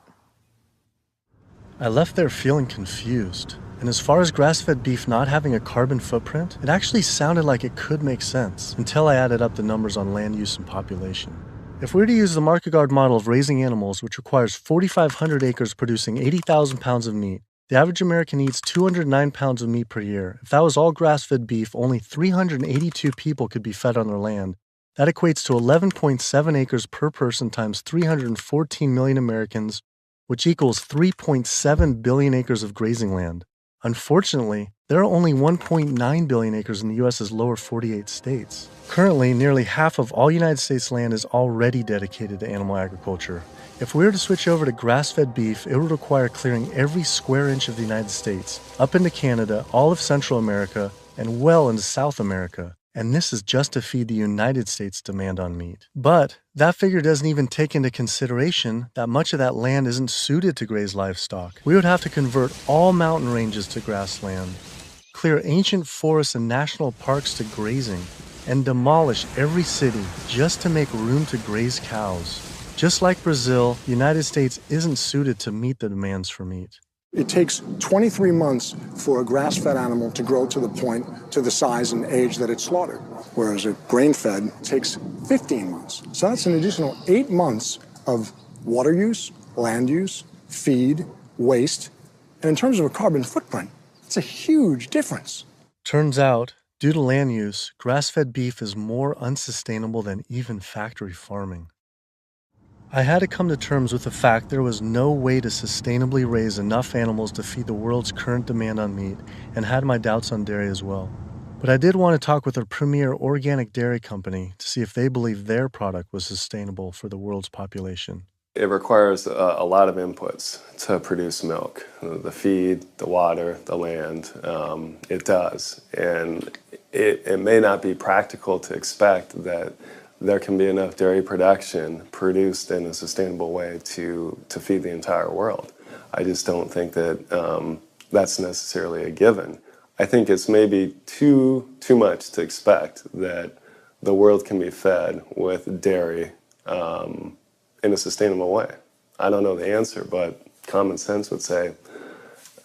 I left there feeling confused. And as far as grass-fed beef not having a carbon footprint, it actually sounded like it could make sense until I added up the numbers on land use and population. If we were to use the market guard model of raising animals, which requires 4,500 acres producing 80,000 pounds of meat, the average American eats 209 pounds of meat per year. If that was all grass-fed beef, only 382 people could be fed on their land. That equates to 11.7 acres per person times 314 million Americans, which equals 3.7 billion acres of grazing land. Unfortunately, there are only 1.9 billion acres in the U.S.'s lower 48 states. Currently, nearly half of all United States land is already dedicated to animal agriculture. If we were to switch over to grass-fed beef, it would require clearing every square inch of the United States, up into Canada, all of Central America, and well into South America. And this is just to feed the United States' demand on meat. But that figure doesn't even take into consideration that much of that land isn't suited to graze livestock. We would have to convert all mountain ranges to grassland, clear ancient forests and national parks to grazing, and demolish every city just to make room to graze cows. Just like Brazil, the United States isn't suited to meet the demands for meat. It takes 23 months for a grass-fed animal to grow to the size and age that it's slaughtered, whereas a grain-fed takes 15 months. So that's an additional 8 months of water use, land use, feed, waste, and in terms of a carbon footprint, it's a huge difference. Turns out, due to land use, grass-fed beef is more unsustainable than even factory farming. I had to come to terms with the fact there was no way to sustainably raise enough animals to feed the world's current demand on meat, and had my doubts on dairy as well. But I did want to talk with a premier organic dairy company to see if they believed their product was sustainable for the world's population. It requires a lot of inputs to produce milk. The feed, the water, the land, it does. And it may not be practical to expect that there can be enough dairy production produced in a sustainable way to feed the entire world. I just don't think that that's necessarily a given. I think it's maybe too much to expect that the world can be fed with dairy in a sustainable way. I don't know the answer, but common sense would say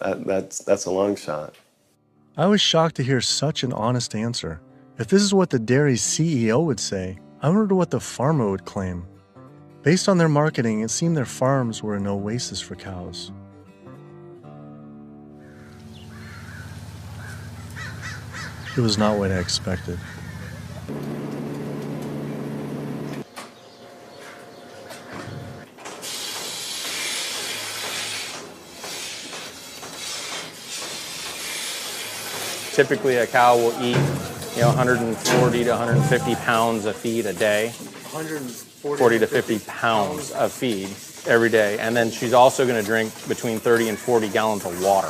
that's a long shot. I was shocked to hear such an honest answer. If this is what the dairy's CEO would say, I wonder what the farmer would claim. Based on their marketing, it seemed their farms were an oasis for cows. It was not what I expected. Typically, a cow will eat 140 to 150 pounds of feed a day. 140 to 50 pounds of feed every day. And then she's also going to drink between 30 and 40 gallons of water.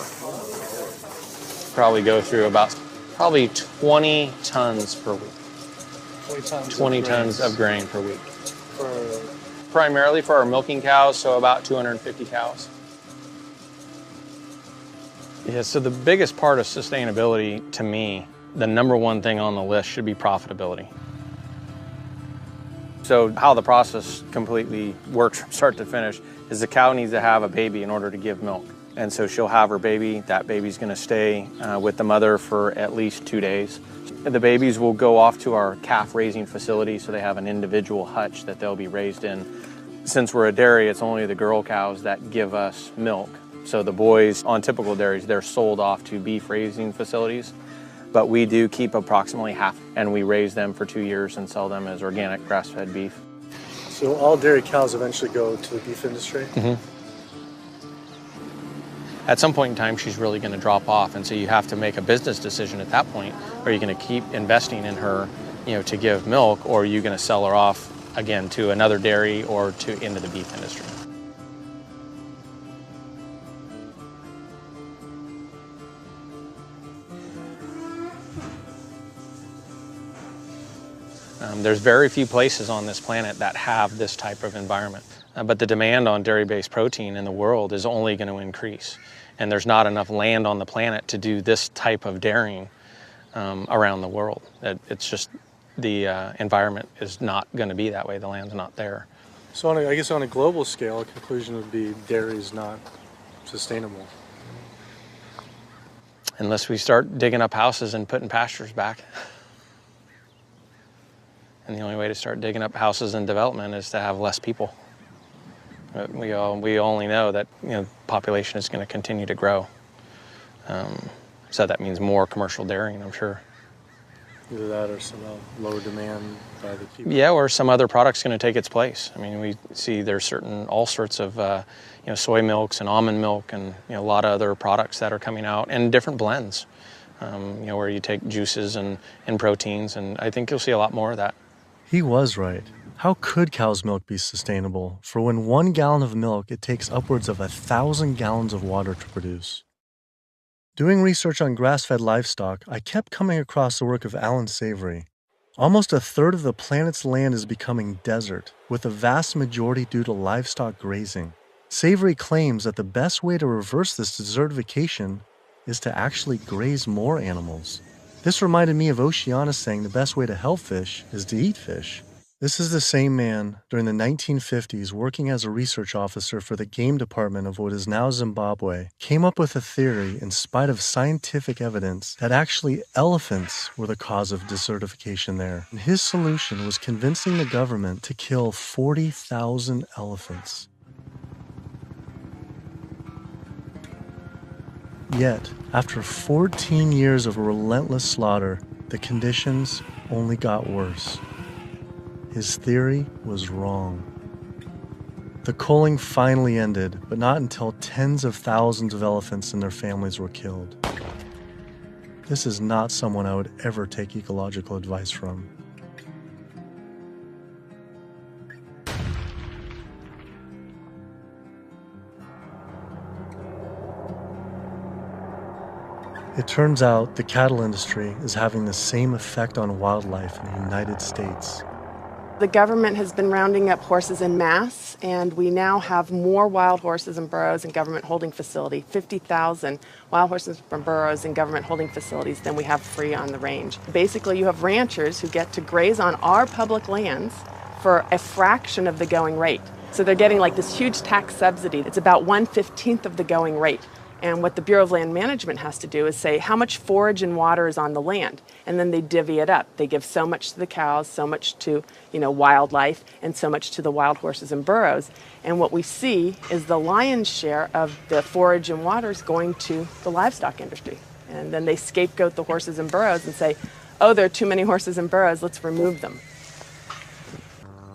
Probably go through about 20 tons per week. 20 tons of grain per week. Primarily for our milking cows, so about 250 cows. Yeah, so the biggest part of sustainability to me, the number one thing on the list should be profitability. So how the process completely works from start to finish is the cow needs to have a baby in order to give milk. And so she'll have her baby. That baby's going to stay with the mother for at least 2 days. The babies will go off to our calf raising facility, so they have an individual hutch that they'll be raised in. Since we're a dairy, it's only the girl cows that give us milk. So the boys on typical dairies, they're sold off to beef raising facilities. But we do keep approximately half, and we raise them for 2 years and sell them as organic grass-fed beef. So all dairy cows eventually go to the beef industry? Mm-hmm. At some point in time, she's really going to drop off, and so you have to make a business decision at that point. Are you going to keep investing in her, to give milk, or are you going to sell her off again to another dairy or into the beef industry? There's very few places on this planet that have this type of environment. But the demand on dairy-based protein in the world is only going to increase. And there's not enough land on the planet to do this type of dairying around the world. It's just the environment is not going to be that way. The land's not there. So I guess on a global scale, a conclusion would be dairy is not sustainable. Unless we start digging up houses and putting pastures back. And the only way to start digging up houses and development is to have less people. We only know that population is going to continue to grow. So that means more commercial dairying, I'm sure. Either that or some lower demand by the people. Yeah, or some other product's going to take its place. I mean, we see there's all sorts of soy milks and almond milk and a lot of other products that are coming out, and different blends, where you take juices and proteins, and I think you'll see a lot more of that. He was right. How could cow's milk be sustainable? For when 1 gallon of milk, it takes upwards of 1,000 gallons of water to produce. Doing research on grass-fed livestock, I kept coming across the work of Alan Savory. Almost a third of the planet's land is becoming desert, with the vast majority due to livestock grazing. Savory claims that the best way to reverse this desertification is to actually graze more animals. This reminded me of Oceanus saying the best way to help fish is to eat fish. This is the same man, during the 1950s, working as a research officer for the game department of what is now Zimbabwe, came up with a theory, in spite of scientific evidence, that actually elephants were the cause of desertification there. And his solution was convincing the government to kill 40,000 elephants. Yet, after 14 years of relentless slaughter, the conditions only got worse. His theory was wrong. The culling finally ended, but not until tens of thousands of elephants and their families were killed. This is not someone I would ever take ecological advice from. It turns out the cattle industry is having the same effect on wildlife in the United States. The government has been rounding up horses en masse, and we now have more wild horses and burros in government holding facility, 50,000 wild horses and burros in government holding facilities than we have free on the range. Basically, you have ranchers who get to graze on our public lands for a fraction of the going rate. So they're getting like this huge tax subsidy. It's about 1/15 of the going rate. And what the Bureau of Land Management has to do is say how much forage and water is on the land, and then they divvy it up. They give so much to the cows, so much to wildlife, and so much to the wild horses and burros. And what we see is the lion's share of the forage and water is going to the livestock industry. And then they scapegoat the horses and burros and say, oh, there are too many horses and burros, let's remove them.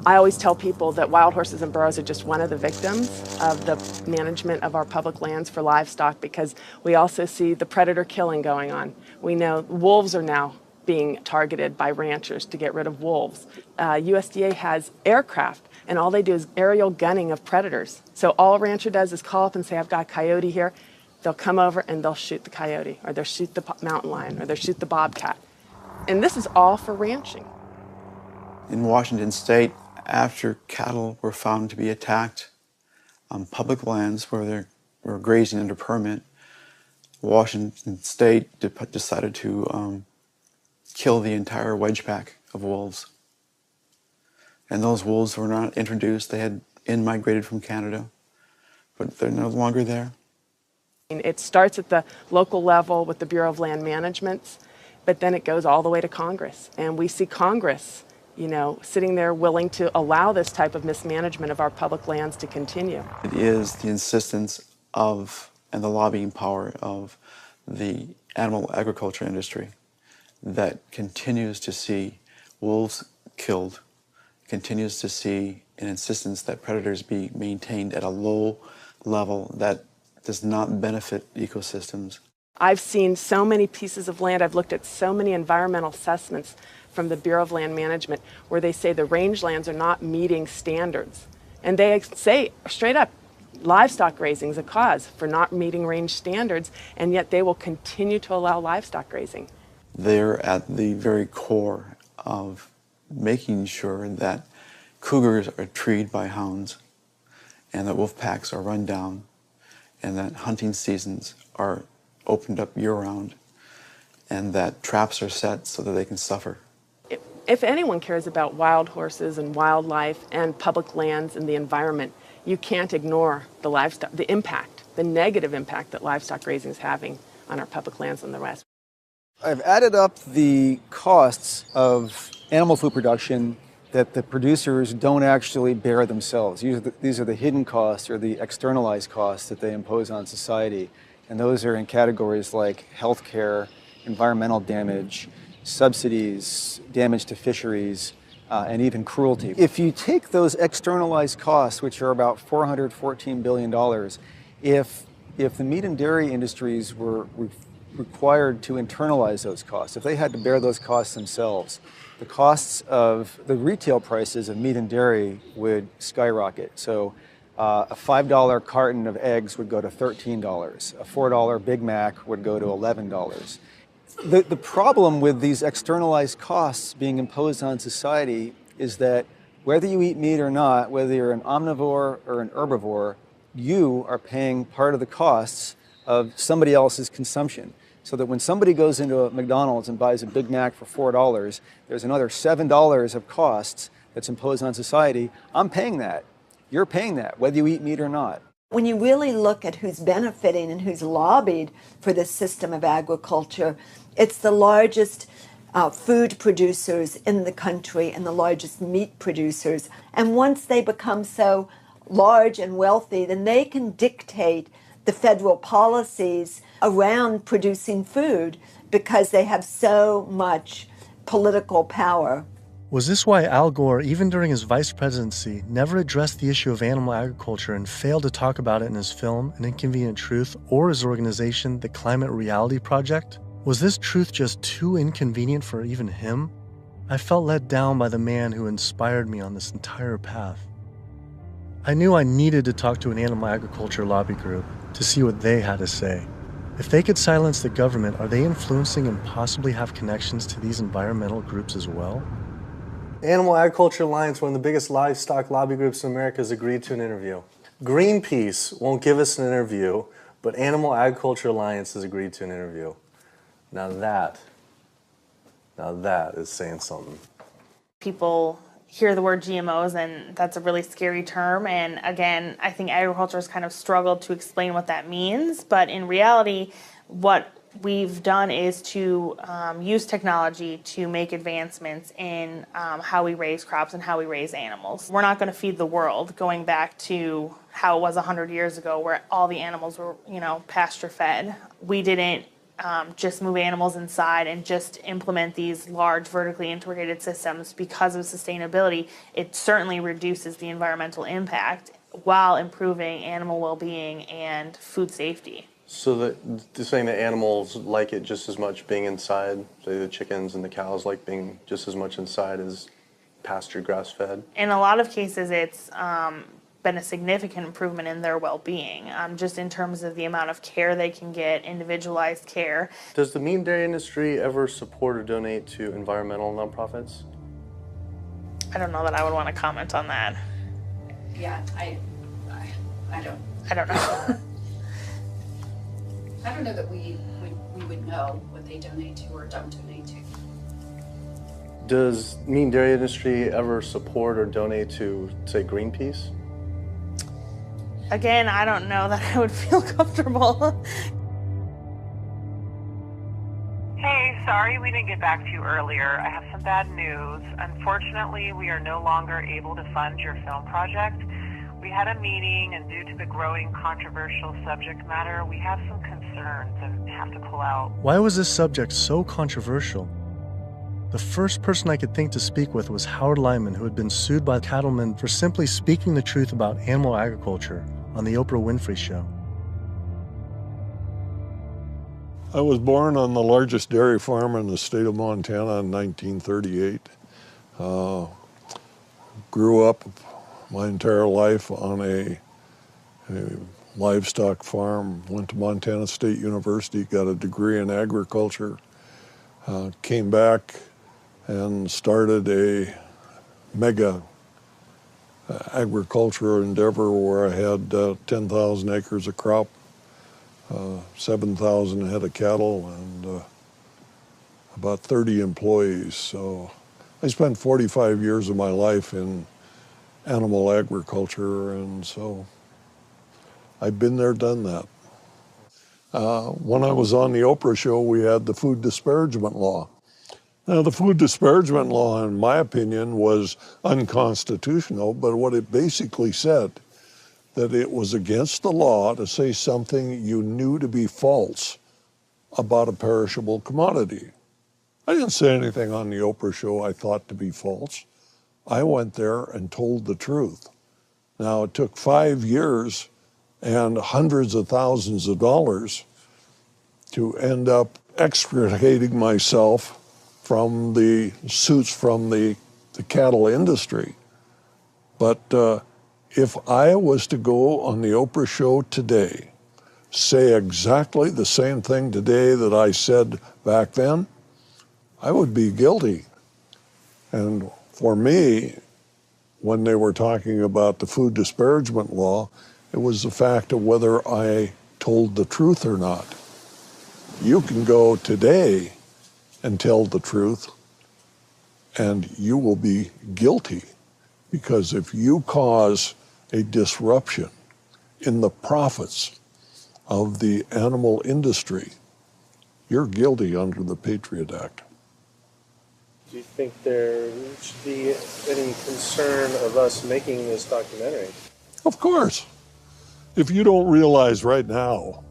I always tell people that wild horses and burros are just one of the victims of the management of our public lands for livestock, because we also see the predator killing going on. We know wolves are now being targeted by ranchers to get rid of wolves. USDA has aircraft, and all they do is aerial gunning of predators. So all a rancher does is call up and say, I've got a coyote here. They'll come over and they'll shoot the coyote, or they'll shoot the mountain lion, or they'll shoot the bobcat. And this is all for ranching. In Washington State, after cattle were found to be attacked on public lands where they were grazing under permit, Washington State decided to kill the entire wedge pack of wolves. And those wolves were not introduced. They had in-migrated from Canada, but they're no longer there. It starts at the local level with the Bureau of Land Management, but then it goes all the way to Congress. And we see Congress sitting there willing to allow this type of mismanagement of our public lands to continue. It is the insistence of and the lobbying power of the animal agriculture industry that continues to see wolves killed, continues to see an insistence that predators be maintained at a low level that does not benefit ecosystems. I've seen so many pieces of land, I've looked at so many environmental assessments from the Bureau of Land Management where they say the rangelands are not meeting standards. And they say straight up, livestock grazing is a cause for not meeting range standards, and yet they will continue to allow livestock grazing. They're at the very core of making sure that cougars are treed by hounds and that wolf packs are run down and that hunting seasons are opened up year-round and that traps are set so that they can suffer. If anyone cares about wild horses and wildlife and public lands and the environment, you can't ignore the livestock, the impact, the negative impact that livestock grazing is having on our public lands in the West. I've added up the costs of animal food production that the producers don't actually bear themselves. These are the hidden costs or the externalized costs that they impose on society. And those are in categories like healthcare, environmental damage, subsidies, damage to fisheries, and even cruelty. If you take those externalized costs, which are about $414 billion, if the meat and dairy industries were required to internalize those costs, if they had to bear those costs themselves, the costs of the retail prices of meat and dairy would skyrocket. So a $5 carton of eggs would go to $13. A $4 Big Mac would go to $11. The problem with these externalized costs being imposed on society is that whether you eat meat or not, whether you're an omnivore or an herbivore, you are paying part of the costs of somebody else's consumption. So that when somebody goes into a McDonald's and buys a Big Mac for $4, there's another $7 of costs that's imposed on society. I'm paying that. You're paying that, whether you eat meat or not. When you really look at who's benefiting and who's lobbied for this system of agriculture, it's the largest food producers in the country and the largest meat producers. And once they become so large and wealthy, then they can dictate the federal policies around producing food because they have so much political power. Was this why Al Gore, even during his vice presidency, never addressed the issue of animal agriculture and failed to talk about it in his film, An Inconvenient Truth, or his organization, the Climate Reality Project? Was this truth just too inconvenient for even him? I felt let down by the man who inspired me on this entire path. I knew I needed to talk to an animal agriculture lobby group to see what they had to say. If they could silence the government, are they influencing and possibly have connections to these environmental groups as well? Animal Agriculture Alliance, one of the biggest livestock lobby groups in America, has agreed to an interview. Greenpeace won't give us an interview, but Animal Agriculture Alliance has agreed to an interview. Now that is saying something. People hear the word GMOs and that's a really scary term, and again, I think agriculture has kind of struggled to explain what that means, but in reality, what we've done is to use technology to make advancements in how we raise crops and how we raise animals. We're not going to feed the world, going back to how it was 100 years ago where all the animals were, pasture fed. We didn't just move animals inside and just implement these large vertically integrated systems because of sustainability. It certainly reduces the environmental impact while improving animal well-being and food safety. So they're saying that animals like it just as much being inside, say the chickens and the cows like being just as much inside as pasture grass-fed? In a lot of cases, it's been a significant improvement in their well-being, just in terms of the amount of care they can get, individualized care. Does the meat and dairy industry ever support or donate to environmental nonprofits? I don't know that I would want to comment on that. Yeah, I don't know. I don't know that we would know what they donate to or don't donate to. Does meat and dairy industry ever support or donate to, say, Greenpeace? Again, I don't know that I would feel comfortable. Hey, sorry we didn't get back to you earlier. I have some bad news. Unfortunately, we are no longer able to fund your film project. We had a meeting, and due to the growing controversial subject matter, we have some concerns and have to pull out. Why was this subject so controversial? The first person I could think to speak with was Howard Lyman, who had been sued by cattlemen for simply speaking the truth about animal agriculture on the Oprah Winfrey Show. I was born on the largest dairy farm in the state of Montana in 1938. Grew up my entire life on a livestock farm, went to Montana State University, got a degree in agriculture, came back and started a mega agricultural endeavor where I had 10,000 acres of crop, 7,000 head of cattle, and about 30 employees. So I spent 45 years of my life in animal agriculture, and so I've been there, done that. When I was on the Oprah show, we had the food disparagement law. Now, the food disparagement law, in my opinion, was unconstitutional, but what it basically said, that it was against the law to say something you knew to be false about a perishable commodity. I didn't say anything on the Oprah show I thought to be false. I went there and told the truth. Now, it took 5 years and hundreds of thousands of dollars to end up extricating myself from the suits from the cattle industry. But if I was to go on the Oprah show today, say exactly the same thing today that I said back then, I would be guilty. And for me, when they were talking about the food disparagement law, it was the fact of whether I told the truth or not. You can go today and tell the truth, and you will be guilty, because if you cause a disruption in the profits of the animal industry, you're guilty under the Patriot Act. Do you think there should be any concern of us making this documentary? Of course. If you don't realize right now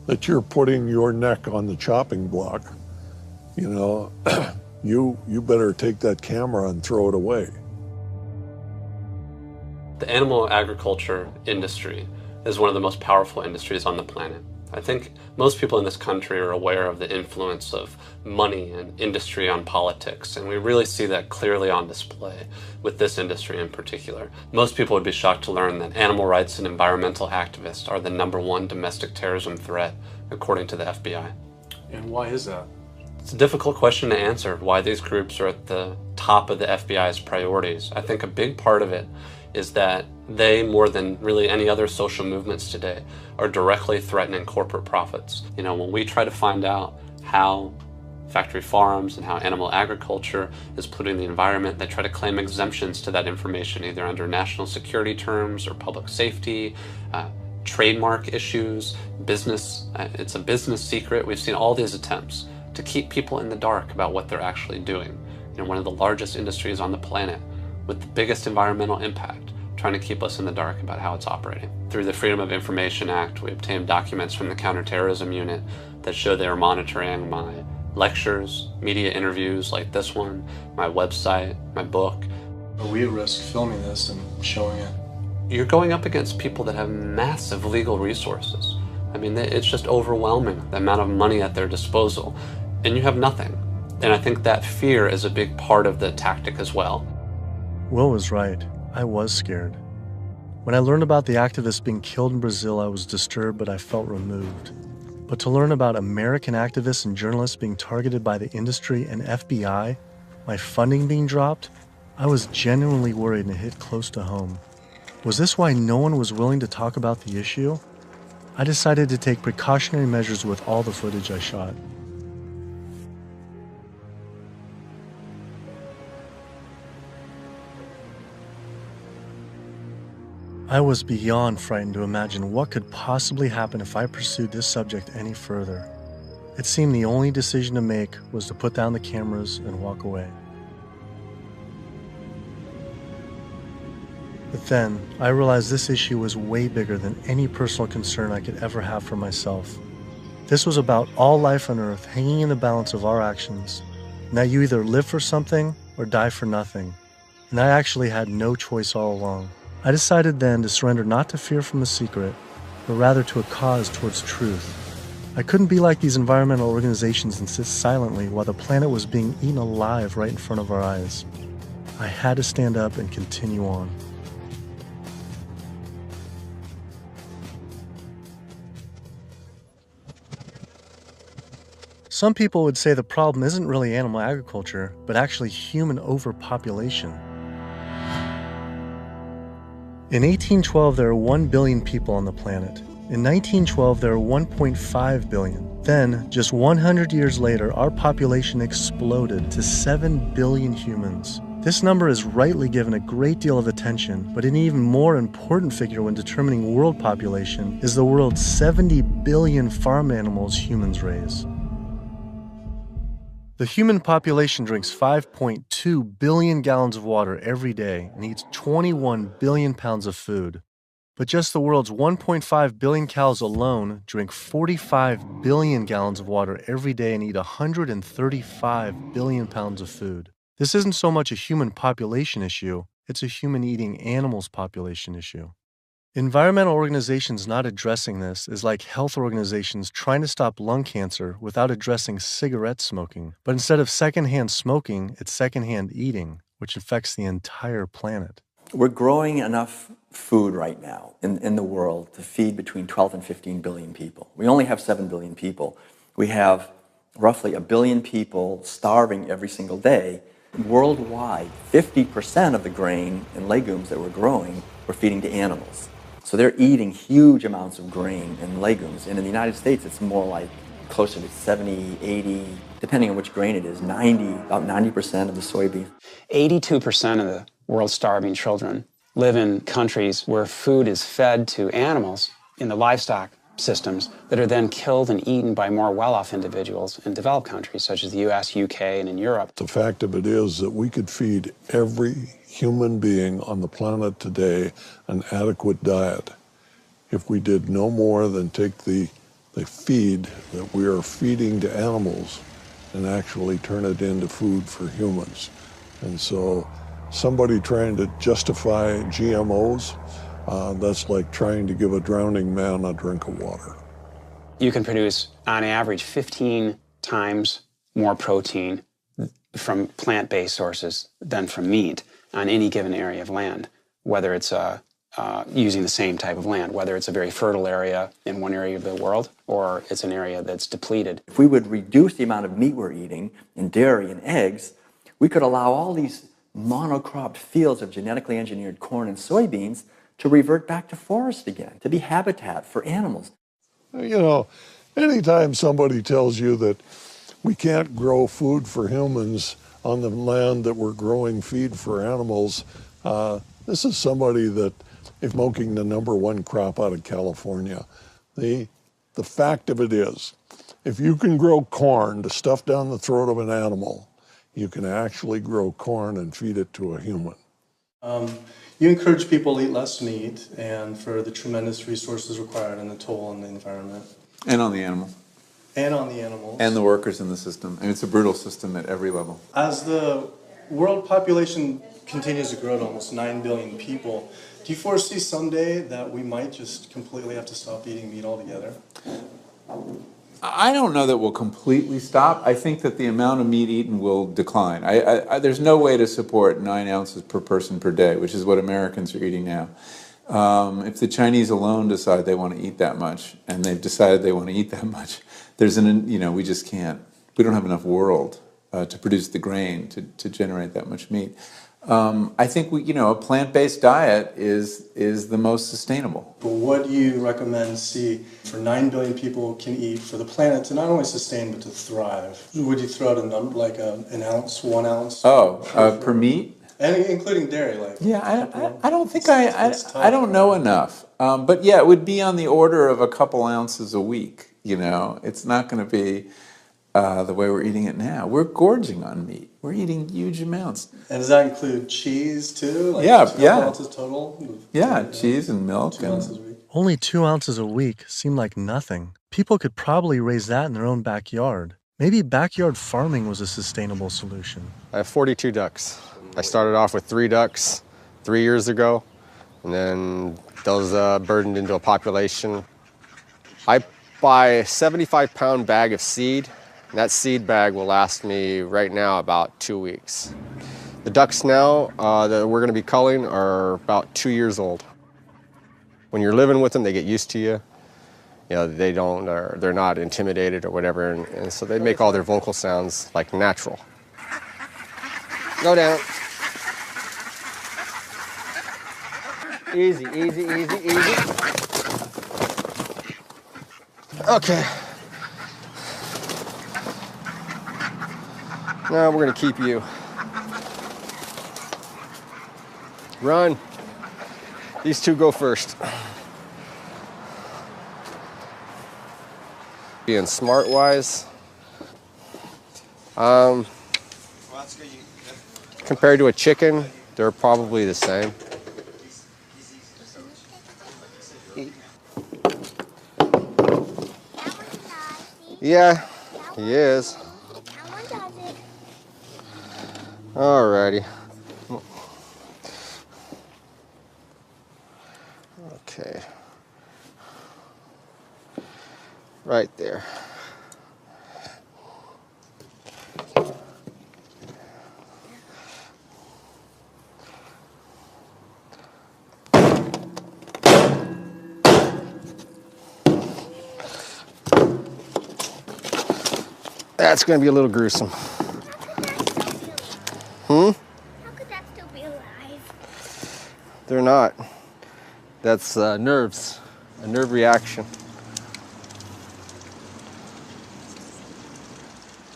that you're putting your neck on the chopping block, you know, you better take that camera and throw it away. The animal agriculture industry is one of the most powerful industries on the planet. I think most people in this country are aware of the influence of money and industry on politics, and we really see that clearly on display with this industry in particular. Most people would be shocked to learn that animal rights and environmental activists are the #1 domestic terrorism threat, according to the FBI. And why is that? It's a difficult question to answer, why these groups are at the top of the FBI's priorities. I think a big part of it is that they, more than really any other social movements today, are directly threatening corporate profits. You know, when we try to find out how factory farms and how animal agriculture is polluting the environment, they try to claim exemptions to that information, either under national security terms or public safety, trademark issues, business. It's a business secret. We've seen all these attempts to keep people in the dark about what they're actually doing. You know, one of the largest industries on the planet with the biggest environmental impact, trying to keep us in the dark about how it's operating. Through the Freedom of Information Act, we obtained documents from the Counterterrorism Unit that show they are monitoring my lectures, media interviews like this one, my website, my book. Are we at risk filming this and showing it? You're going up against people that have massive legal resources. I mean, it's just overwhelming, the amount of money at their disposal, and you have nothing. And I think that fear is a big part of the tactic as well. Will was right. I was scared. When I learned about the activists being killed in Brazil, I was disturbed, but I felt removed. But to learn about American activists and journalists being targeted by the industry and FBI, my funding being dropped, I was genuinely worried and it hit close to home. Was this why no one was willing to talk about the issue? I decided to take precautionary measures with all the footage I shot. I was beyond frightened to imagine what could possibly happen if I pursued this subject any further. It seemed the only decision to make was to put down the cameras and walk away. But then, I realized this issue was way bigger than any personal concern I could ever have for myself. This was about all life on Earth hanging in the balance of our actions, and that you either live for something or die for nothing. And I actually had no choice all along. I decided then to surrender not to fear from the secret, but rather to a cause towards truth. I couldn't be like these environmental organizations and sit silently while the planet was being eaten alive right in front of our eyes. I had to stand up and continue on. Some people would say the problem isn't really animal agriculture, but actually human overpopulation. In 1812, there were 1 billion people on the planet. In 1912, there were 1.5 billion. Then, just 100 years later, our population exploded to 7 billion humans. This number is rightly given a great deal of attention, but an even more important figure when determining world population is the world's 70 billion farm animals humans raise. The human population drinks 5.2 billion gallons of water every day and eats 21 billion pounds of food. But just the world's 1.5 billion cows alone drink 45 billion gallons of water every day and eat 135 billion pounds of food. This isn't so much a human population issue, it's a human eating animals population issue. Environmental organizations not addressing this is like health organizations trying to stop lung cancer without addressing cigarette smoking. But instead of secondhand smoking, it's secondhand eating, which affects the entire planet. We're growing enough food right now in the world to feed between 12 and 15 billion people. We only have 7 billion people. We have roughly 1 billion people starving every single day. Worldwide, 50% of the grain and legumes that we're growing, we're feeding to animals. So they're eating huge amounts of grain and legumes. And in the United States, it's more like closer to 70, 80, depending on which grain it is, about 90% of the soybean. 82% of the world's starving children live in countries where food is fed to animals in the livestock systems that are then killed and eaten by more well-off individuals in developed countries such as the US, UK, and in Europe. The fact of it is that we could feed every human being on the planet today an adequate diet if we did no more than take the feed that we are feeding to animals and actually turn it into food for humans. And so somebody trying to justify GMOs, that's like trying to give a drowning man a drink of water. You can produce, on average, 15 times more protein from plant-based sources than from meat on any given area of land, whether it's using the same type of land, whether it's a very fertile area in one area of the world or it's an area that's depleted. If we would reduce the amount of meat we're eating and dairy and eggs, we could allow all these monocropped fields of genetically engineered corn and soybeans to revert back to forest again, to be habitat for animals. You know, anytime somebody tells you that we can't grow food for humans on the land that we're growing feed for animals, this is somebody that is smoking the #1 crop out of California. The fact of it is, if you can grow corn to stuff down the throat of an animal, you can actually grow corn and feed it to a human. You encourage people to eat less meat and for the tremendous resources required and the toll on the environment. And on the animal. And on the animals. And the workers in the system. And it's a brutal system at every level. As the world population continues to grow to almost 9 billion people, do you foresee someday that we might just completely have to stop eating meat altogether? I don't know that we'll completely stop. I think that the amount of meat eaten will decline. There's no way to support 9 ounces per person per day, which is what Americans are eating now. If the Chinese alone decide they want to eat that much, and they've decided they want to eat that much, we just can't. We don't have enough world to produce the grain to generate that much meat. I think a plant-based diet is the most sustainable. But what do you recommend for 9 billion people can eat for the planet to not only sustain but to thrive? Would you throw out a number like an ounce, 1 ounce? Per meat? And including dairy, like. Yeah, I don't think I don't know enough. But yeah, it would be on the order of a couple ounces a week. It's not going to be the way we're eating it now. We're gorging on meat. We're eating huge amounts. And does that include cheese too? Like 2 ounces total? Yeah, cheese and milk. 2 ounces a week. Only 2 ounces a week seem like nothing. People could probably raise that in their own backyard. Maybe backyard farming was a sustainable solution. I have 42 ducks. I started off with 3 ducks 3 years ago, and then those burdened into a population. I buy a 75-pound bag of seed. And that seed bag will last me right now about 2 weeks. The ducks now that we're going to be culling are about 2 years old. When you're living with them, they get used to you. They're not intimidated or whatever, and so they make all their vocal sounds like natural. Go down. Easy, easy, easy, easy. Okay. Now we're gonna keep you. Run. These two go first. Being smart-wise, compared to a chicken, they're probably the same. Yeah, he is. Alrighty. Okay. Right there. That's going to be a little gruesome. Hmm? How could that still be alive? They're not. That's nerves, a nerve reaction.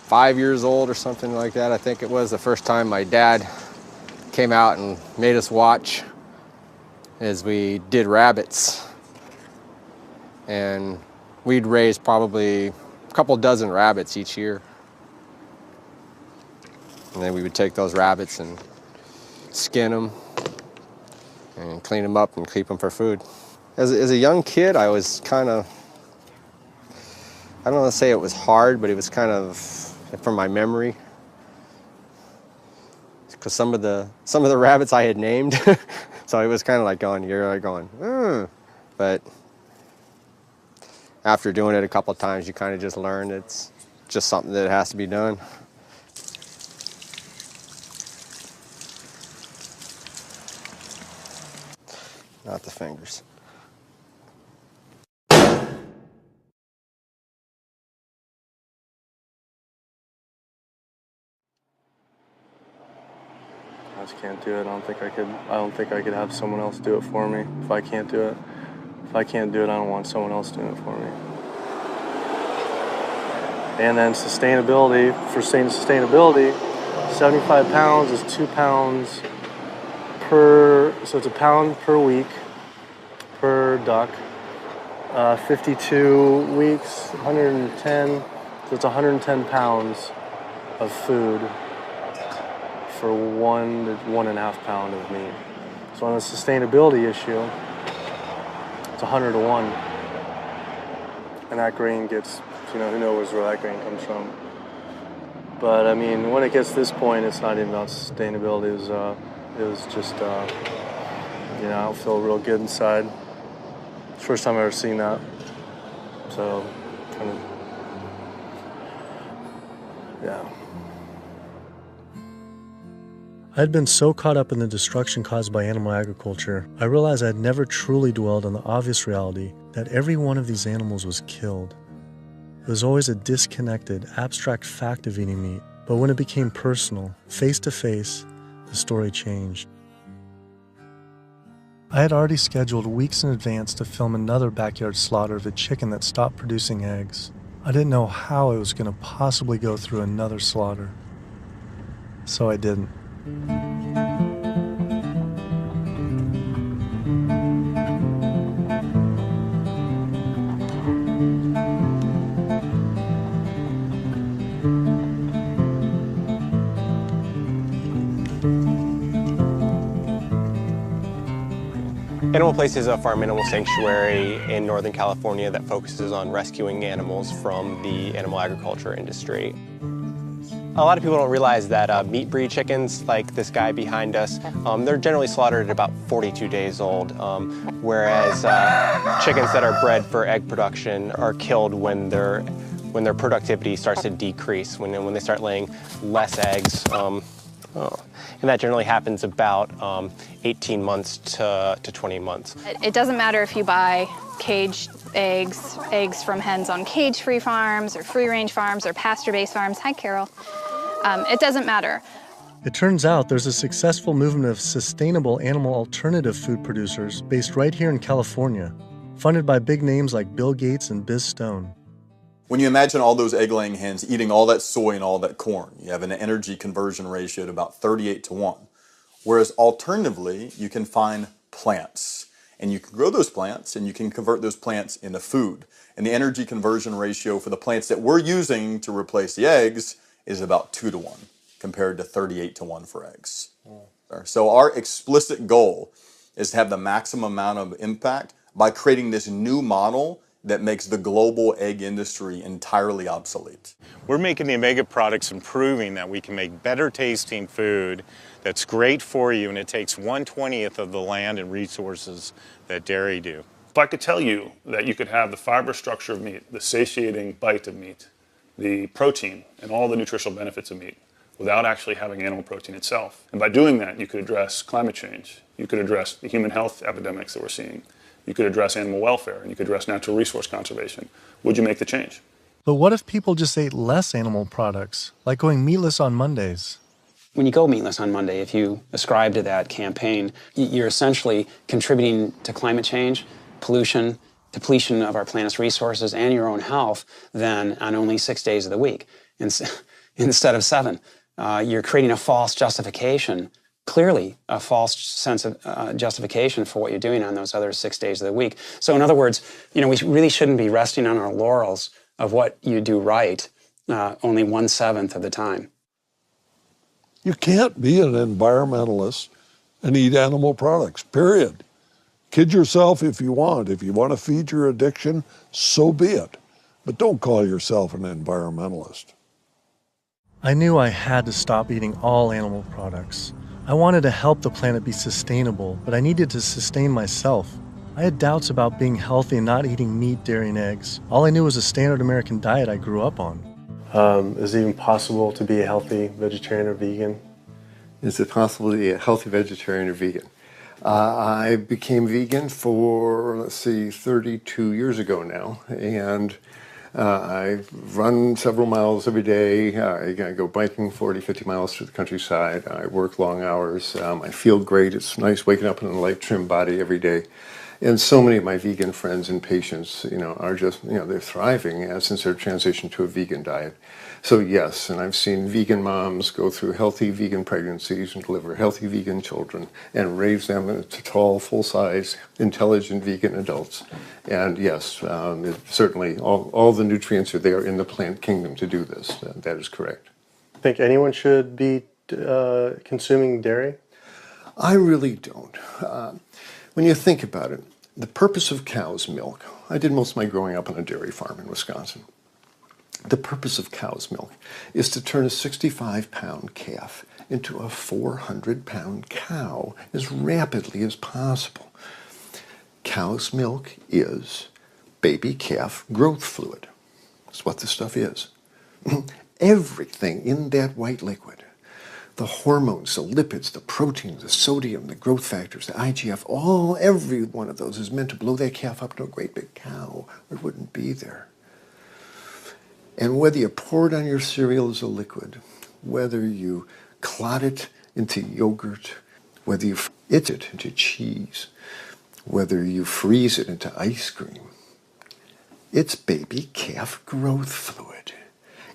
5 years old or something like that, I think it was, the first time my dad came out and made us watch as we did rabbits. And we'd raise probably a couple dozen rabbits each year. And then we would take those rabbits and skin them and clean them up and keep them for food. As a young kid, I was kind of, I don't want to say it was hard, but it was kind of, from my memory, because some of the rabbits I had named, so it was kind of like going, you're like going, but after doing it a couple of times, you kind of just learn it's just something that has to be done. Not the fingers. I just can't do it. I don't think I could have someone else do it for me if I can't do it. If I can't do it, I don't want someone else doing it for me. And then sustainability, for sustainability, 75 pounds is 2 pounds per, so it's a pound per week per duck. 52 weeks, 110, so it's 110 pounds of food for 1 to 1.5 pound of meat. So on the sustainability issue, it's 100 to 1. And that grain gets, you know, who knows where that grain comes from. But I mean, when it gets to this point, it's not even about sustainability. It was just, you know, I don't feel real good inside. It's the first time I've ever seen that. So, kind of, yeah. I had been so caught up in the destruction caused by animal agriculture, I realized I had never truly dwelled on the obvious reality that every one of these animals was killed. It was always a disconnected, abstract fact of eating meat, but when it became personal, face to face, the story changed. I had already scheduled weeks in advance to film another backyard slaughter of a chicken that stopped producing eggs. I didn't know how I was going to possibly go through another slaughter. So I didn't. Animal Place is a farm animal sanctuary in Northern California that focuses on rescuing animals from the animal agriculture industry. A lot of people don't realize that meat breed chickens, like this guy behind us, they're generally slaughtered at about 42 days old, whereas chickens that are bred for egg production are killed when their productivity starts to decrease, when they start laying less eggs. And that generally happens about 18 months to 20 months. It doesn't matter if you buy caged eggs from hens on cage-free farms or free-range farms or pasture-based farms. Hi, Carol. It doesn't matter. It turns out there's a successful movement of sustainable animal alternative food producers based right here in California, funded by big names like Bill Gates and Biz Stone. When you imagine all those egg-laying hens eating all that soy and all that corn, you have an energy conversion ratio at about 38:1. Whereas alternatively, you can find plants. And you can grow those plants and you can convert those plants into food. And the energy conversion ratio for the plants that we're using to replace the eggs is about 2:1 compared to 38:1 for eggs. So our explicit goal is to have the maximum amount of impact by creating this new model that makes the global egg industry entirely obsolete. We're making the Omega products and proving that we can make better tasting food that's great for you, and it takes 1/20th of the land and resources that dairy do. If I could tell you that you could have the fiber structure of meat, the satiating bite of meat, the protein, and all the nutritional benefits of meat without actually having animal protein itself. And by doing that, you could address climate change. You could address the human health epidemics that we're seeing. You could address animal welfare, and you could address natural resource conservation. Would you make the change? But what if people just ate less animal products, like going meatless on Mondays? When you go meatless on Monday, if you ascribe to that campaign, you're essentially contributing to climate change, pollution, depletion of our planet's resources, and your own health, then on only 6 days of the week instead of 7. You're creating a false justification, clearly a false sense of justification for what you're doing on those other 6 days of the week. So in other words, we really shouldn't be resting on our laurels of what you do right only 1/7 of the time. You can't be an environmentalist and eat animal products, period. Kid yourself if you want. If you want to feed your addiction, so be it. But don't call yourself an environmentalist. I knew I had to stop eating all animal products. I wanted to help the planet be sustainable, but I needed to sustain myself. I had doubts about being healthy and not eating meat, dairy, and eggs. All I knew was a standard American diet I grew up on. Is it even possible to be a healthy vegetarian or vegan? Is it possible to be a healthy vegetarian or vegan? I became vegan for, 32 years ago now, and I run several miles every day. I go biking 40, 50 miles through the countryside. I work long hours. I feel great. It's nice waking up in a light, trim body every day. And so many of my vegan friends and patients, are just, they're thriving since their transition to a vegan diet. So yes, and I've seen vegan moms go through healthy vegan pregnancies and deliver healthy vegan children and raise them into tall, full-size, intelligent vegan adults. And yes, certainly all the nutrients are there in the plant kingdom to do this. That is correct. Think anyone should be consuming dairy? I really don't. When you think about it, the purpose of cow's milk, I did most of my growing up on a dairy farm in Wisconsin. The purpose of cow's milk is to turn a 65-pound calf into a 400-pound cow as rapidly as possible. Cow's milk is baby calf growth fluid. That's what this stuff is. Everything in that white liquid, the hormones, the lipids, the proteins, the sodium, the growth factors, the IGF, every one of those is meant to blow that calf up to a great big cow, or it wouldn't be there. And whether you pour it on your cereal as a liquid, whether you clot it into yogurt, whether you eat it into cheese, whether you freeze it into ice cream, it's baby calf growth fluid.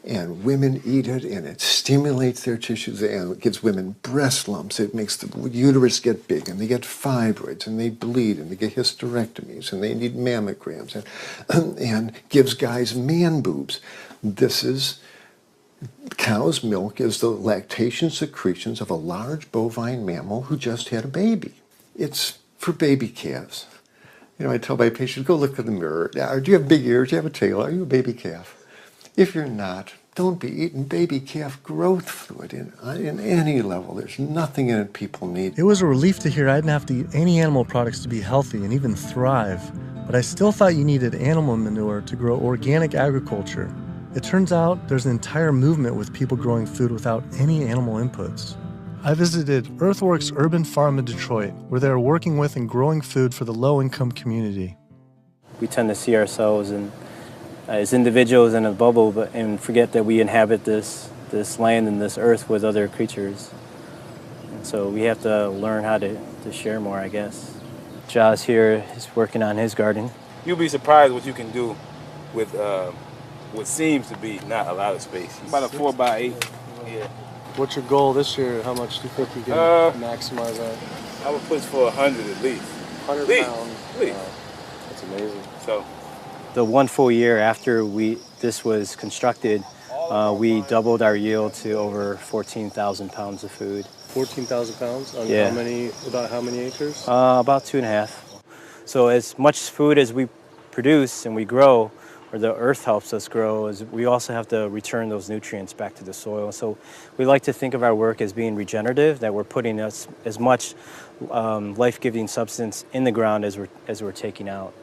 And women eat it, and it stimulates their tissues, and it gives women breast lumps. It makes the uterus get big, and they get fibroids, and they bleed, and they get hysterectomies, and they need mammograms, and gives guys man boobs. This is, cow's milk is the lactation secretions of a large bovine mammal who just had a baby. It's for baby calves. I tell my patients, go look in the mirror. Do you have big ears? Do you have a tail? Are you a baby calf? If you're not, don't be eating baby calf growth fluid in any level. There's nothing in it people need. It was a relief to hear I didn't have to eat any animal products to be healthy and even thrive, but I still thought you needed animal manure to grow organic agriculture. It turns out there's an entire movement with people growing food without any animal inputs. I visited Earthworks Urban Farm in Detroit, where they are working with and growing food for the low-income community. We tend to see ourselves as individuals in a bubble, and forget that we inhabit this land and this earth with other creatures. And so we have to learn how to share more, I guess. Josh here is working on his garden. You'll be surprised what you can do with what seems to be not a lot of space. About a 4x8. Yeah. What's your goal this year? How much do you think you can maximize that? I would push for 100 at least. 100 pounds. At least. Wow. That's amazing. So, the 1 full year after this was constructed, we doubled our yield to over 14,000 pounds of food. 14,000 pounds? On Yeah. about how many acres? About 2.5. So as much food as we produce and we grow, or the earth helps us grow, is we also have to return those nutrients back to the soil. So we like to think of our work as being regenerative, that we're putting as much life-giving substance in the ground as we're taking out.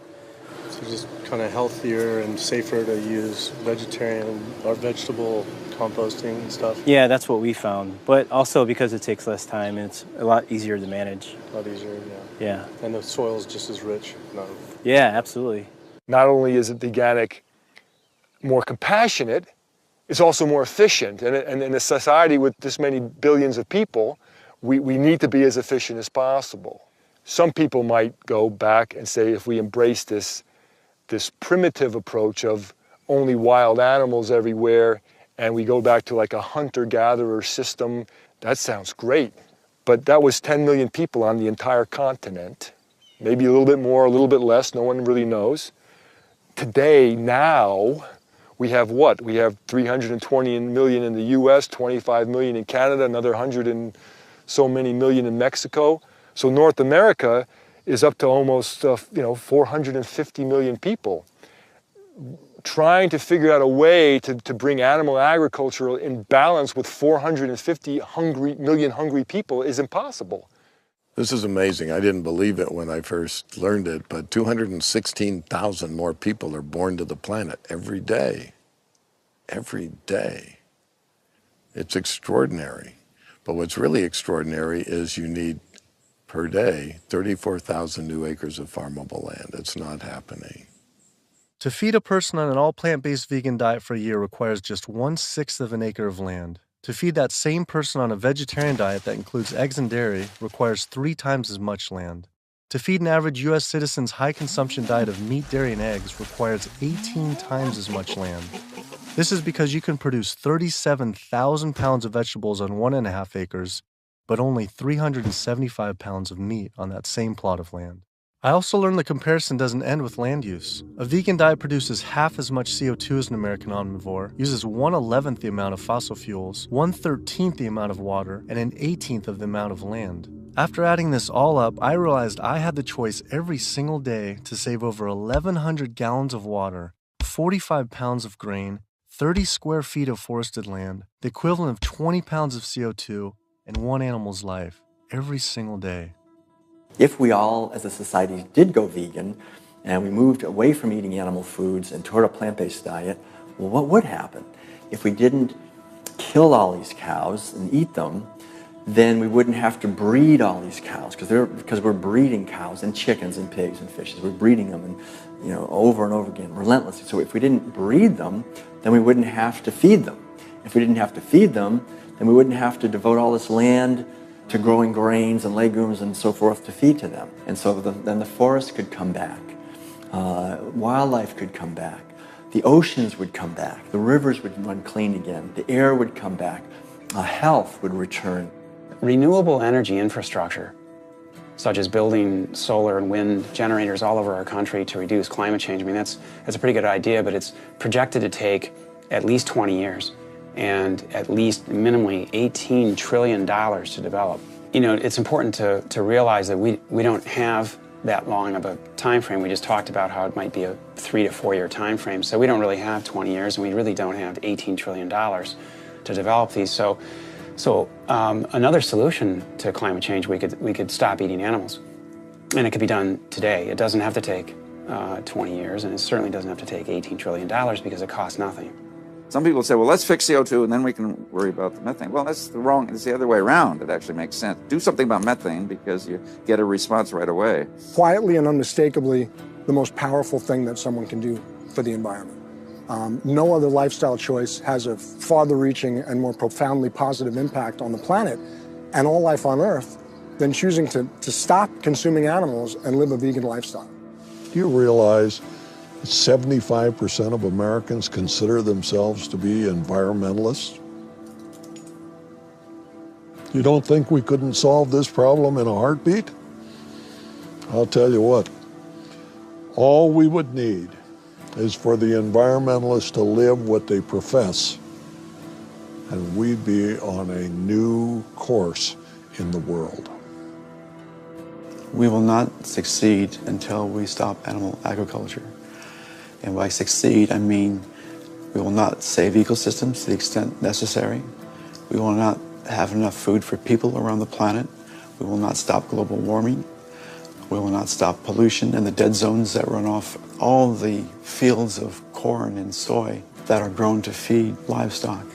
So just kind of healthier and safer to use vegetarian or vegetable composting and stuff? Yeah, that's what we found. But also because it takes less time and it's a lot easier to manage. A lot easier, yeah. Yeah. And the soil is just as rich. No. Yeah, absolutely. Not only is it organic more compassionate, it's also more efficient. And in a society with this many billions of people, we need to be as efficient as possible. Some people might go back and say, if we embrace this primitive approach of only wild animals everywhere, and we go back to like a hunter-gatherer system, that sounds great. But that was 10 million people on the entire continent. Maybe a little bit more, a little bit less, no one really knows. Today, now, we have what? We have 320 million in the US, 25 million in Canada, another 100 and so many million in Mexico. So North America is up to almost 450 million people. Trying to figure out a way to bring animal agriculture in balance with 450 million hungry people is impossible. This is amazing. I didn't believe it when I first learned it, but 216,000 more people are born to the planet every day. Every day. It's extraordinary. But what's really extraordinary is you need, per day, 34,000 new acres of farmable land. It's not happening. To feed a person on an all plant-based vegan diet for a year requires just 1/6 of an acre of land. To feed that same person on a vegetarian diet that includes eggs and dairy requires 3 times as much land. To feed an average U.S. citizen's high-consumption diet of meat, dairy, and eggs requires 18 times as much land. This is because you can produce 37,000 pounds of vegetables on 1.5 acres, but only 375 pounds of meat on that same plot of land. I also learned the comparison doesn't end with land use. A vegan diet produces half as much CO2 as an American omnivore, uses 1/11th the amount of fossil fuels, 1/13th the amount of water, and 1/18th of the amount of land. After adding this all up, I realized I had the choice every single day to save over 1,100 gallons of water, 45 pounds of grain, 30 square feet of forested land, the equivalent of 20 pounds of CO2, and one animal's life, every single day. If we all, as a society, did go vegan, and we moved away from eating animal foods and toward a plant-based diet, well, what would happen? If we didn't kill all these cows and eat them, then we wouldn't have to breed all these cows, because we're breeding cows and chickens and pigs and fishes. We're breeding them, and over and over again, relentlessly. So if we didn't breed them, then we wouldn't have to feed them. If we didn't have to feed them, then we wouldn't have to devote all this land to growing grains and legumes and so forth to feed to them. And so then the forest could come back. Wildlife could come back. The oceans would come back. The rivers would run clean again. The air would come back. Health would return. Renewable energy infrastructure, such as building solar and wind generators all over our country to reduce climate change, I mean, that's a pretty good idea, but it's projected to take at least 20 years. And at least minimally $18 trillion to develop. It's important to realize that we don't have that long of a time frame. We just talked about how it might be a 3 to 4 year time frame. So we don't really have 20 years, and we really don't have $18 trillion to develop these. So another solution to climate change, we could stop eating animals. And it could be done today. It doesn't have to take 20 years, and it certainly doesn't have to take $18 trillion because it costs nothing. Some people say, well, let's fix CO2 and then we can worry about the methane. Well, it's the other way around. It actually makes sense. Do something about methane because you get a response right away. Quietly and unmistakably, the most powerful thing that someone can do for the environment. No other lifestyle choice has a farther-reaching and more profoundly positive impact on the planet and all life on Earth than choosing to stop consuming animals and live a vegan lifestyle. Do you realize 75% of Americans consider themselves to be environmentalists. You don't think we couldn't solve this problem in a heartbeat? I'll tell you what, all we would need is for the environmentalists to live what they profess, and we'd be on a new course in the world. We will not succeed until we stop animal agriculture. And by succeed, I mean we will not save ecosystems to the extent necessary. We will not have enough food for people around the planet. We will not stop global warming. We will not stop pollution and the dead zones that run off all the fields of corn and soy that are grown to feed livestock.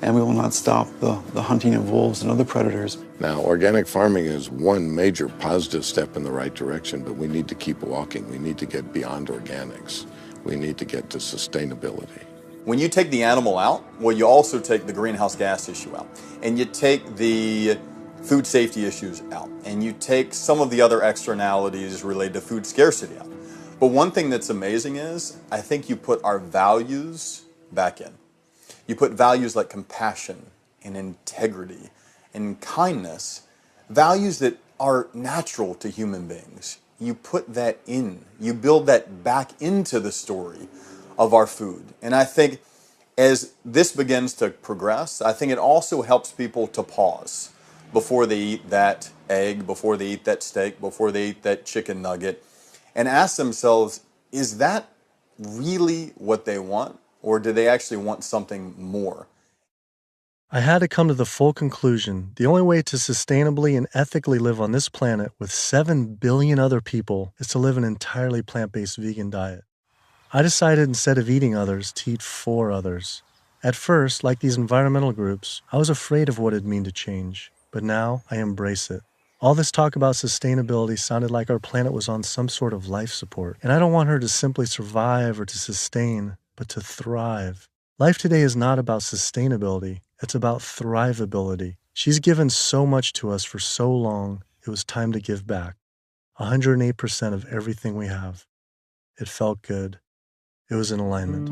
And we will not stop the hunting of wolves and other predators. Now, organic farming is one major positive step in the right direction, but we need to keep walking. We need to get beyond organics. We need to get to sustainability. When you take the animal out, well, you also take the greenhouse gas issue out, and you take the food safety issues out, and you take some of the other externalities related to food scarcity out. But one thing that's amazing is, I think you put our values back in. You put values like compassion and integrity and kindness, values that are natural to human beings. You put that in. You build that back into the story of our food. And I think as this begins to progress, I think it also helps people to pause before they eat that egg, before they eat that steak, before they eat that chicken nugget, and ask themselves, is that really what they want? Or do they actually want something more? I had to come to the full conclusion the only way to sustainably and ethically live on this planet with 7 billion other people is to live an entirely plant-based vegan diet. I decided instead of eating others to eat for others. At first, like these environmental groups, I was afraid of what it'd mean to change, but now I embrace it. All this talk about sustainability sounded like our planet was on some sort of life support, and I don't want her to simply survive or to sustain, but to thrive. Life today is not about sustainability, it's about thrivability. She's given so much to us for so long, it was time to give back. 108% of everything we have. It felt good. It was in alignment.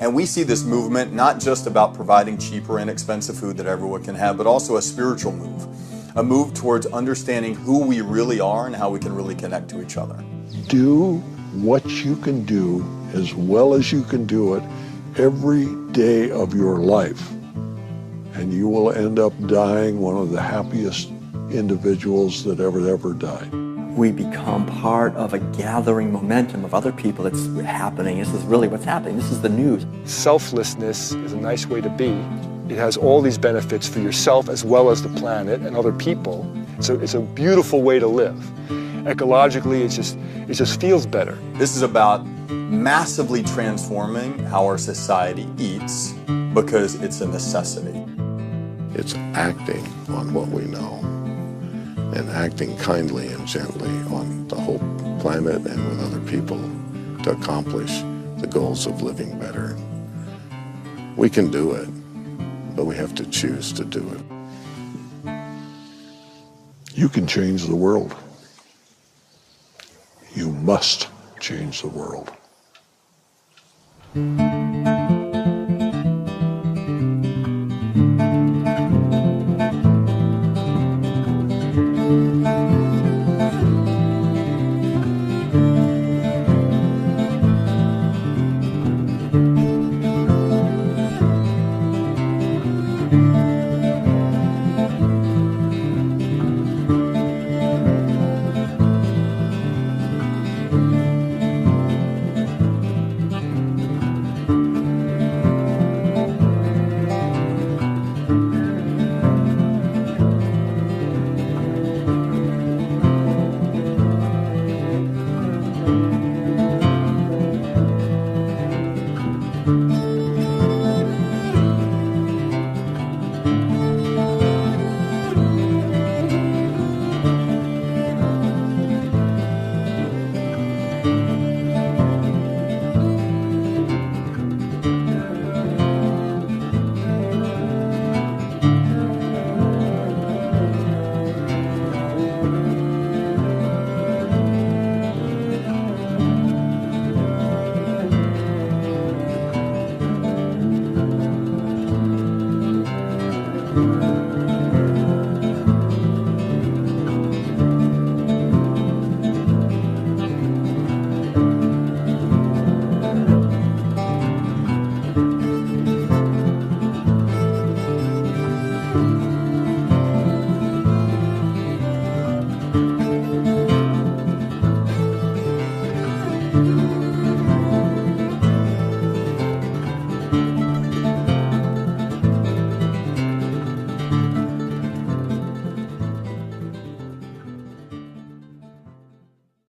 And we see this movement not just about providing cheaper and inexpensive food that everyone can have, but also a spiritual move. A move towards understanding who we really are and how we can really connect to each other. Do what you can do as well as you can do it every day of your life, and you will end up dying one of the happiest individuals that ever died. We become part of a gathering momentum of other people that's happening. This is really what's happening. This is the news. Selflessness is a nice way to be. It has all these benefits for yourself as well as the planet and other people. So it's a beautiful way to live. Ecologically, it just feels better. This is about massively transforming how our society eats because it's a necessity. It's acting on what we know and acting kindly and gently on the whole planet and with other people to accomplish the goals of living better. We can do it, but we have to choose to do it. You can change the world. You must change the world.